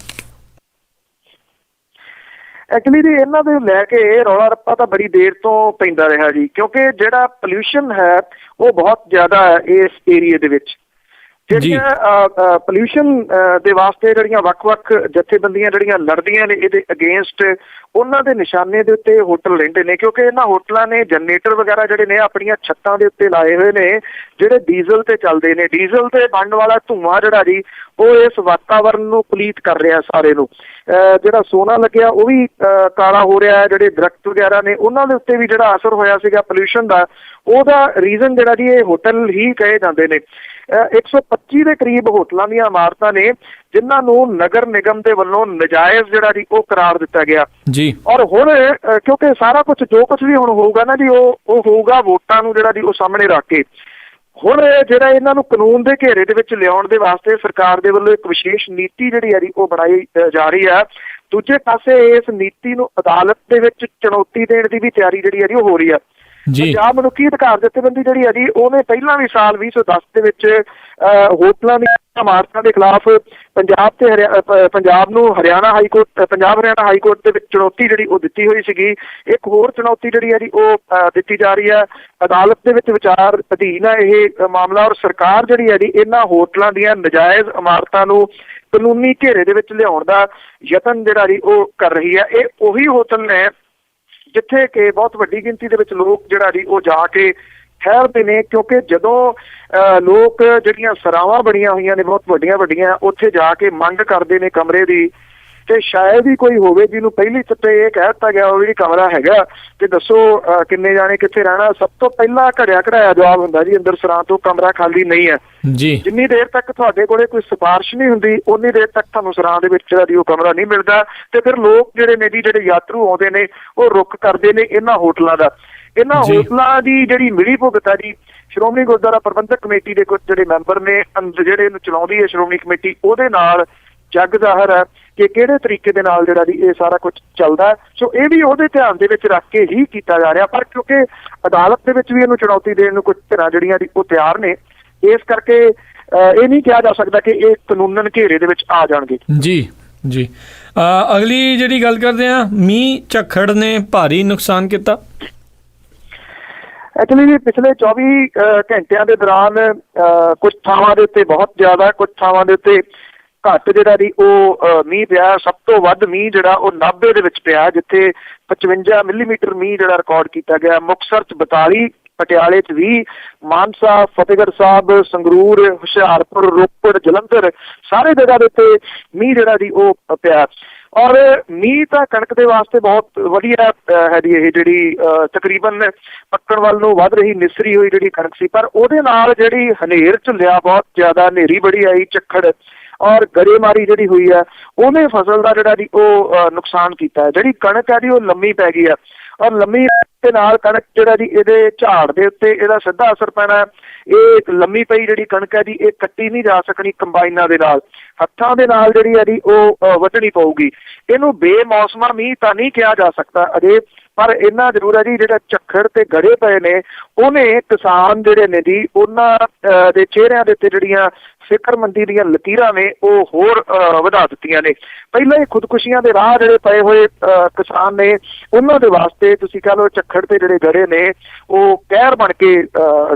B: ਐਕਚੁਅਲੀ ਜੀ ਇਹਨਾਂ ਦੇ ਲੈ ਕੇ ਰੌਲਾ ਰੱਪਾ ਤਾਂ ਬੜੀ ਦੇਰ ਤੋਂ ਪੈਂਦਾ ਰਿਹਾ ਜੀ, ਕਿਉਂਕਿ ਜਿਹੜਾ ਪੋਲਿਊਸ਼ਨ ਹੈ ਉਹ ਬਹੁਤ ਜ਼ਿਆਦਾ ਹੈ ਇਸ ਏਰੀਏ ਦੇ ਵਿੱਚ। ਜਿਹੜੀਆਂ ਪੋਲਿਊਸ਼ਨ ਦੇ ਵਾਸਤੇ ਜਿਹੜੀਆਂ ਵੱਖ-ਵੱਖ ਜਥੇਬੰਦੀਆਂ ਜਿਹੜੀਆਂ ਲੜਦੀਆਂ ਨੇ ਇਹਦੇ ਅਗੇਂਸਟ, ਉਹਨਾਂ ਦੇ ਨਿਸ਼ਾਨੇ ਦੇ ਉੱਤੇ ਹੋਟਲ ਰਹਿੰਦੇ ਨੇ, ਕਿਉਂਕਿ ਇਹਨਾਂ ਹੋਟਲਾਂ ਨੇ ਜਨਰੇਟਰ ਵਗੈਰਾ ਜਿਹੜੇ ਨੇ ਆਪਣੀਆਂ ਛੱਤਾਂ ਦੇ ਉੱਤੇ ਲਾਏ ਹੋਏ ਨੇ, ਜਿਹੜੇ ਡੀਜ਼ਲ ਤੇ ਚੱਲਦੇ ਨੇ। ਡੀਜ਼ਲ ਤੇ ਬਣਨ ਵਾਲਾ ਧੂੰਆਂ ਜਿਹੜਾ ਜੀ ਉਹ ਇਸ ਵਾਤਾਵਰਨ ਨੂੰ ਪਲੀਤ ਕਰ ਰਿਹਾ ਸਾਰੇ ਨੂੰ। ਜਿਹੜਾ ਸੋਨਾ ਲੱਗਿਆ ਉਹ ਵੀ ਕਾਲਾ ਹੋ ਰਿਹਾ, ਜਿਹੜੇ ਦਰਖਤ ਵਗੈਰਾ ਨੇ ਉਹਨਾਂ ਦੇ ਉੱਤੇ ਵੀ ਜਿਹੜਾ ਅਸਰ ਹੋਇਆ ਸੀਗਾ ਪੋਲਿਊਸ਼ਨ ਦਾ, ਉਹਦਾ ਰੀਜ਼ਨ ਜਿਹੜਾ ਜੀ ਇਹ ਹੋਟਲ ਹੀ ਕਹੇ ਜਾਂਦੇ ਨੇ। 125 ਦੇ ਕਰੀਬ ਹੋਟਲਾਂ ਦੀਆਂ ਇਮਾਰਤਾਂ ਨੇ ਜਿਨ੍ਹਾਂ ਨੂੰ ਨਗਰ ਨਿਗਮ ਦੇ ਵੱਲੋਂ ਨਜਾਇਜ਼ ਜਿਹੜਾ ਜੀ ਉਹ ਕਰਾਰ ਦਿੱਤਾ ਗਿਆ ਜੀ। ਔਰ ਹੁਣ ਕਿਉਂਕਿ ਸਾਰਾ ਕੁਝ ਜੋ ਕੁਝ ਵੀ ਹੁਣ ਹੋਊਗਾ ਨਾ ਜੀ ਉਹ ਹੋਊਗਾ ਵੋਟਾਂ ਨੂੰ ਜਿਹੜਾ ਜੀ ਉਹ ਸਾਹਮਣੇ ਰੱਖ ਕੇ। ਹੁਣ ਜਿਹੜਾ ਇਹਨਾਂ ਨੂੰ ਕਾਨੂੰਨ ਦੇ ਘੇਰੇ ਦੇ ਵਿੱਚ ਲਿਆਉਣ ਦੇ ਵਾਸਤੇ ਸਰਕਾਰ ਦੇ ਵੱਲੋਂ ਇੱਕ ਵਿਸ਼ੇਸ਼ ਨੀਤੀ ਜਿਹੜੀ ਆ ਜੀ ਉਹ ਬਣਾਈ ਜਾ ਰਹੀ ਆ। ਦੂਜੇ ਪਾਸੇ ਇਸ ਨੀਤੀ ਨੂੰ ਅਦਾਲਤ ਦੇ ਵਿੱਚ ਚੁਣੌਤੀ ਦੇਣ ਦੀ ਵੀ ਤਿਆਰੀ ਜਿਹੜੀ ਆ ਜੀ ਉਹ ਹੋ ਰਹੀ ਆ। ਪੰਜਾਬ ਮਨੁੱਖੀ ਅਧਿਕਾਰ ਜਥੇਬੰਦੀ ਜਿਹੜੀ ਹੈ ਜੀ ਉਹਨੇ ਪਹਿਲਾਂ ਵੀ ਸਾਲ 2010 ਦੇ ਵਿੱਚ ਹੋਟਲਾਂ ਦੀ ਇਮਾਰਤਾਂ ਦੇ ਖਿਲਾਫ ਪੰਜਾਬ ਨੂੰ ਪੰਜਾਬ ਹਰਿਆਣਾ ਹਾਈ ਕੋਰਟ ਦੇ ਵਿੱਚ ਚੁਣੌਤੀ ਜਿਹੜੀ ਉਹ ਦਿੱਤੀ ਹੋਈ ਸੀਗੀ। ਇੱਕ ਹੋਰ ਚੁਣੌਤੀ ਜਿਹੜੀ ਹੈ ਜੀ ਉਹ ਦਿੱਤੀ ਜਾ ਰਹੀ ਹੈ। ਅਦਾਲਤ ਦੇ ਵਿੱਚ ਵਿਚਾਰ ਅਧੀਨ ਹੈ ਇਹ ਮਾਮਲਾ, ਔਰ ਸਰਕਾਰ ਜਿਹੜੀ ਹੈ ਜੀ ਇਹਨਾਂ ਹੋਟਲਾਂ ਦੀਆਂ ਨਜਾਇਜ਼ ਇਮਾਰਤਾਂ ਨੂੰ ਕਾਨੂੰਨੀ ਘੇਰੇ ਦੇ ਵਿੱਚ ਲਿਆਉਣ ਦਾ ਯਤਨ ਜਿਹੜਾ ਜੀ ਉਹ ਕਰ ਰਹੀ ਹੈ। ਇਹ ਉਹੀ ਹੋਟਲ ਨੇ ਜਿੱਥੇ ਕਿ ਬਹੁਤ ਵੱਡੀ ਗਿਣਤੀ ਦੇ ਵਿੱਚ ਲੋਕ ਜਿਹੜਾ ਜੀ ਉਹ ਜਾ ਕੇ ਠਹਿਰਦੇ ਨੇ, ਕਿਉਂਕਿ ਜਦੋਂ ਲੋਕ ਜਿਹੜੀਆਂ ਸਰਾਵਾਂ ਬਣੀਆਂ ਹੋਈਆਂ ਨੇ ਬਹੁਤ ਵੱਡੀਆਂ ਵੱਡੀਆਂ ਉੱਥੇ ਜਾ ਕੇ ਮੰਗ ਕਰਦੇ ਨੇ ਕਮਰੇ ਦੀ, ਤੇ ਸ਼ਾਇਦ ਹੀ ਕੋਈ ਹੋਵੇ ਜਿਹਨੂੰ ਪਹਿਲੀ ਤੇ ਇਹ ਕਹਿ ਦਿੱਤਾ ਗਿਆ ਹੋਵੇ ਜੀ ਕਮਰਾ ਹੈਗਾ ਤੇ ਦੱਸੋ ਕਿੰਨੇ ਜਾਣੇ ਕਿੱਥੇ ਰਹਿਣਾ। ਸਭ ਤੋਂ ਪਹਿਲਾਂ ਘੜਿਆ ਘੜਾਇਆ ਜਵਾਬ ਹੁੰਦਾ ਜੀ ਅੰਦਰ ਸਰਾਂ ਤੋਂ ਕਮਰਾ ਖਾਲੀ ਨਹੀਂ ਹੈ ਜੀ। ਜਿੰਨੀ ਦੇਰ ਤੱਕ ਤੁਹਾਡੇ ਕੋਲੇ ਕੋਈ ਸਿਫਾਰਿਸ਼ ਨਹੀਂ ਹੁੰਦੀ ਉਨੀ ਦੇਰ ਤੱਕ ਤੁਹਾਨੂੰ ਸਰਾਂ ਦੇ ਵਿੱਚ ਜਿਹੜਾ ਜੀ ਉਹ ਕਮਰਾ ਨਹੀਂ ਮਿਲਦਾ। ਤੇ ਫਿਰ ਲੋਕ ਜਿਹੜੇ ਨੇ ਜੀ ਜਿਹੜੇ ਯਾਤਰੂ ਆਉਂਦੇ ਨੇ ਉਹ ਰੁੱਖ ਕਰਦੇ ਨੇ ਇਹਨਾਂ ਹੋਟਲਾਂ ਦਾ। ਇਹਨਾਂ ਹੋਟਲਾਂ ਦੀ ਜਿਹੜੀ ਮਿਲੀ ਭੁਗਤ ਆ ਜੀ ਸ਼੍ਰੋਮਣੀ ਗੁਰਦੁਆਰਾ ਪ੍ਰਬੰਧਕ ਕਮੇਟੀ ਦੇ ਕੁਝ ਜਿਹੜੇ ਮੈਂਬਰ ਨੇ ਜਿਹੜੇ ਇਹਨੂੰ ਚਲਾਉਂਦੀ ਹੈ ਸ਼੍ਰੋਮਣੀ ਕਮੇਟੀ, ਉਹਦੇ ਨਾਲ ਜੱਗ ਜ਼ਾਹਰ ਹੈ ਕਿ ਕਿਹੜੇ ਤਰੀਕੇ ਦੇ ਨਾਲ ਜਿਹੜਾ ਜੀ ਇਹ ਸਾਰਾ ਕੁਝ ਚੱਲਦਾ। ਸੋ ਇਹ ਵੀ ਉਹਦੇ ਧਿਆਨ ਦੇ ਵਿੱਚ ਰੱਖ ਕੇ ਹੀ ਕੀਤਾ ਜਾ ਰਿਹਾ, ਪਰ ਕਿਉਂਕਿ ਅਦਾਲਤ ਦੇ ਵਿੱਚ ਵੀ ਇਹਨੂੰ ਚੁਣੌਤੀ ਦੇਣ ਨੂੰ ਕੁਝ ਧਿਰਾਂ ਜਿਹੜੀਆਂ ਜੀ ਉਹ ਤਿਆਰ ਨੇ, ਇਸ ਕਰਕੇ ਇਹ ਨਹੀਂ ਕਿਹਾ ਜਾ ਸਕਦਾ ਕਿ ਇਹ ਕਾਨੂੰਨਨ ਘੇਰੇ ਦੇ ਵਿੱਚ ਆ ਜਾਣਗੇ।
A: ਜੀ ਅਗਲੀ ਜਿਹੜੀ ਗੱਲ ਕਰਦੇ ਆ, ਮੀਂਹ ਝੱਖੜ ਨੇ ਭਾਰੀ ਨੁਕਸਾਨ ਕੀਤਾ।
B: ਐਕਚੁਅਲੀ ਜੀ ਪਿਛਲੇ 24 ਘੰਟਿਆਂ ਦੇ ਦੌਰਾਨ ਕੁਝ ਥਾਵਾਂ ਦੇ ਉੱਤੇ ਬਹੁਤ ਜ਼ਿਆਦਾ, ਕੁਝ ਥਾਵਾਂ ਦੇ ਉੱਤੇ ਘੱਟ ਜਿਹੜਾ ਜੀ ਉਹ ਮੀਂਹ ਪਿਆ। ਸਭ ਤੋਂ ਵੱਧ ਮੀਂਹ ਜਿਹੜਾ ਉਹ ਨਾਭੇ ਦੇ ਵਿੱਚ ਪਿਆ, ਜਿੱਥੇ 55 ਮਿਲੀਮੀਟਰ ਮੀਂਹ ਜਿਹੜਾ ਰਿਕਾਰਡ ਕੀਤਾ ਗਿਆ। ਮੁਕਤਸਰ 'ਚ 42, ਪਟਿਆਲੇ 'ਚ 20, ਮਾਨਸਾ, ਫਤਿਹਗੜ੍ਹ ਸਾਹਿਬ, ਸੰਗਰੂਰ, ਹੁਸ਼ਿਆਰਪੁਰ, ਰੋਪੜ, ਜਲੰਧਰ ਸਾਰੇ ਜਗ੍ਹਾ ਦੇ ਉੱਤੇ ਮੀਂਹ ਜਿਹੜਾ ਜੀ ਉਹ ਪਿਆ। ਔਰ ਮੀਂਹ ਤਾਂ ਕਣਕ ਦੇ ਵਾਸਤੇ ਬਹੁਤ ਵਧੀਆ ਹੈ ਜੀ। ਇਹ ਜਿਹੜੀ ਤਕਰੀਬਨ ਪੱਕਣ ਵੱਲ ਨੂੰ ਵੱਧ ਰਹੀ ਨਿਸਰੀ ਹੋਈ ਜਿਹੜੀ ਕਣਕ ਸੀ, ਪਰ ਉਹਦੇ ਨਾਲ ਜਿਹੜੀ ਹਨੇਰ ਝੁੱਲਿਆ ਬਹੁਤ ਜ਼ਿਆਦਾ, ਹਨੇਰੀ ਬੜੀ ਆਈ, ਝੱਖੜ ਔਰ ਗੜੇਮਾਰੀ ਜਿਹੜੀ ਹੋਈ ਹੈ ਉਹਨੇ ਫਸਲ ਦਾ ਜਿਹੜਾ ਜੀ ਉਹ ਨੁਕਸਾਨ ਕੀਤਾ ਹੈ। ਜਿਹੜੀ ਕਣਕ ਹੈ ਜੀ ਉਹ ਲੰਮੀ ਪੈ ਗਈ ਹੈ, ਔਰ ਲੰਮੀ ਦੇ ਨਾਲ ਕਣਕ ਜਿਹੜਾ ਜੀ ਇਹਦੇ ਝਾੜ ਦੇ ਉੱਤੇ ਇਹਦਾ ਸਿੱਧਾ ਅਸਰ ਪੈਣਾ। ਇਹ ਲੰਮੀ ਪਈ ਜਿਹੜੀ ਕਣਕ ਹੈ ਜੀ ਇਹ ਕੱਟੀ ਨਹੀਂ ਜਾ ਸਕਣੀ ਕੰਬਾਈਨਾਂ ਦੇ ਨਾਲ, ਹੱਥਾਂ ਦੇ ਨਾਲ ਜਿਹੜੀ ਹੈ ਜੀ ਉਹ ਵੱਢਣੀ ਪਊਗੀ। ਇਹਨੂੰ ਬੇਮੌਸਮਾ ਮੀਂਹ ਤਾਂ ਨਹੀਂ ਕਿਹਾ ਜਾ ਸਕਦਾ ਅਜੇ, ਪਰ ਇੰਨਾ ਜ਼ਰੂਰ ਹੈ ਜੀ ਜਿਹੜਾ ਝੱਖੜ ਤੇ ਗੜੇ ਪਏ ਨੇ ਉਹਨੇ ਕਿਸਾਨ ਜਿਹੜੇ ਨੇ ਜੀ ਉਹਨਾਂ ਦੇ ਚਿਹਰਿਆਂ ਦੇ ਉੱਤੇ ਜਿਹੜੀਆਂ ਫਿਕਰਮੰਦੀ ਦੀਆਂ ਲਕੀਰਾਂ ਨੇ ਉਹ ਹੋਰ ਵਧਾ ਦਿੱਤੀਆਂ ਨੇ। ਪਹਿਲਾਂ ਹੀ ਖੁਦਕੁਸ਼ੀਆਂ ਦੇ ਰਾਹ ਜਿਹੜੇ ਪਏ ਹੋਏ ਕਿਸਾਨ ਨੇ ਉਹਨਾਂ ਦੇ ਵਾਸਤੇ ਤੁਸੀਂ ਕਹ ਲਓ ਝੱਖੜ ਤੇ ਜਿਹੜੇ ਗੜੇ ਨੇ ਉਹ ਕਹਿਰ ਬਣ ਕੇ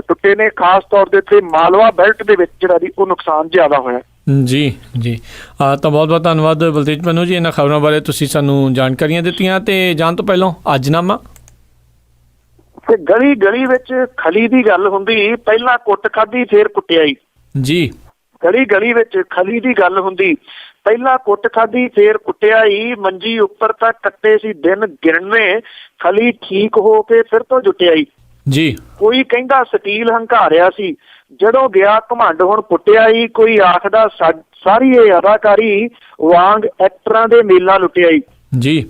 B: ਟੁੱਟੇ ਨੇ। ਖਾਸ ਤੌਰ ਦੇ ਉੱਤੇ ਮਾਲਵਾ ਬੈਲਟ ਦੇ ਵਿੱਚ ਜਿਹੜਾ ਦੀ ਉਹ ਨੁਕਸਾਨ ਜ਼ਿਆਦਾ ਹੋਇਆ।
A: ਜੀ ਜੀ ਤਾਂ ਬਹੁਤ ਬਹੁਤ ਧੰਨਵਾਦ ਬਲਤੇਜ ਪੰਨੂ ਜੀ, ਇਹਨਾਂ ਖਬਰਾਂ ਬਾਰੇ ਤੁਸੀਂ ਸਾਨੂੰ ਜਾਣਕਾਰੀਆਂ ਦਿੱਤੀਆਂ। ਤੇ ਜਾਣ ਤੋਂ ਪਹਿਲਾਂ ਅੱਜਨਾਮਾ
B: ਤੇ ਗਲੀ ਗਲੀ ਵਿੱਚ ਖਲੀ ਦੀ ਗੱਲ ਹੁੰਦੀ, ਪਹਿਲਾਂ ਕੁੱਟ ਖਾਧੀ ਫੇਰ ਕੁੱਟਿਆਈ।
A: ਜੀ
B: ਗਲੀ ਗਲੀ ਵਿੱਚ ਖਲੀ ਦੀ ਗੱਲ ਹੁੰਦੀ, ਪਹਿਲਾਂ ਕੁੱਟ ਖਾਧੀ ਫੇਰ ਕੁੱਟਿਆਈ। ਮੰਜੀ ਉੱਪਰ ਤਾਂ ਕੱਟੇ ਸੀ ਦਿਨ ਗਿਣਵੇਂ, ਖਲੀ ਠੀਕ ਹੋ ਕੇ ਫਿਰ ਤੋਂ ਜੁਟਿਆਈ।
A: ਜੀ
B: ਕੋਈ ਕਹਿੰਦਾ ਸਟੀਲ ਹੰਕਾਰਿਆ ਸੀ, ਜਦੋਂ ਗਿਆ ਘਮੰਡ ਹੁਣ ਪੁੱਟਿਆਈ। ਕੋਈ ਆਖਦਾ ਸਾਰੀ ਇਹ ਅਦਾਕਾਰੀ ਵਾਂਗ ਐਕਟਰਾਂ ਦੇ ਮੇਲਾ ਲੁੱਟਿਆਈ।
A: ਜੀ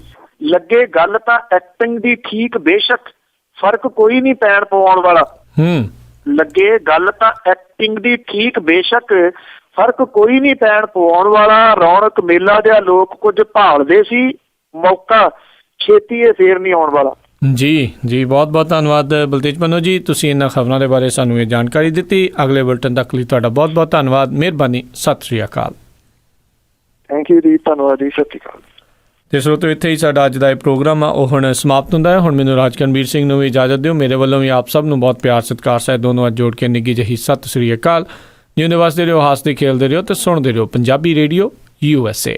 B: ਲੱਗੇ ਗੱਲ ਤਾਂ ਐਕਟਿੰਗ ਦੀ ਠੀਕ, ਬੇਸ਼ੱਕ ਫਰਕ ਕੋਈ ਨਹੀਂ ਪੈਣ ਪਵਾਉਣ ਵਾਲਾ। ਲੱਗੇ ਗੱਲ ਤਾਂ ਐਕਟਿੰਗ ਦੀ ਠੀਕ, ਬੇਸ਼ੱਕ ਫਰਕ ਕੋਈ ਨਹੀਂ ਪੈਣ ਪਵਾਉਣ ਵਾਲਾ। ਰੌਣਕ ਮੇਲਾ ਦੇ ਲੋਕ ਕੁਝ ਭਾਲਦੇ ਸੀ, ਮੌਕਾ ਛੇਤੀ ਇਹ ਫੇਰ ਨਹੀਂ ਆਉਣ ਵਾਲਾ।
A: ਜੀ ਜੀ ਬਹੁਤ ਬਹੁਤ ਧੰਨਵਾਦ ਬਲਤੇਜ ਪੰਨੂ ਜੀ, ਤੁਸੀਂ ਇਹਨਾਂ ਖਬਰਾਂ ਦੇ ਬਾਰੇ ਸਾਨੂੰ ਇਹ ਜਾਣਕਾਰੀ ਦਿੱਤੀ। ਅਗਲੇ ਬੁਲਟਨ ਤੱਕ ਲਈ ਤੁਹਾਡਾ ਬਹੁਤ ਬਹੁਤ ਧੰਨਵਾਦ, ਮਿਹਰਬਾਨੀ, ਸਤਿ ਸ਼੍ਰੀ ਅਕਾਲ।
B: ਥੈਂਕ ਯੂ ਜੀ, ਧੰਨਵਾਦ ਜੀ, ਸਤਿ ਸ਼੍ਰੀ ਅਕਾਲ।
A: ਤੇ ਸਰੋਤਿਓ, ਇੱਥੇ ਹੀ ਸਾਡਾ ਅੱਜ ਦਾ ਇਹ ਪ੍ਰੋਗਰਾਮ ਆ ਉਹ ਹੁਣ ਸਮਾਪਤ ਹੁੰਦਾ ਹੈ। ਹੁਣ ਮੈਨੂੰ ਰਾਜਕਰਨਵੀਰ ਸਿੰਘ ਨੂੰ ਵੀ ਇਜਾਜ਼ਤ ਦਿਓ। ਮੇਰੇ ਵੱਲੋਂ ਵੀ ਆਪ ਸਭ ਨੂੰ ਬਹੁਤ ਪਿਆਰ ਸਤਿਕਾਰ ਸਹਿਤ ਦੋਨੋਂ ਅੱਜ ਜੋੜ ਕੇ ਨਿੱਘੀ ਜਿਹੀ ਸਤਿ ਸ਼੍ਰੀ ਅਕਾਲ। ਜਿਉਂਦੇ ਵਸਦੇ ਰਹੋ, ਹੱਸਦੇ ਖੇਲਦੇ ਰਹੋ ਤੇ ਸੁਣਦੇ ਰਹੋ ਪੰਜਾਬੀ ਰੇਡੀਓ USA।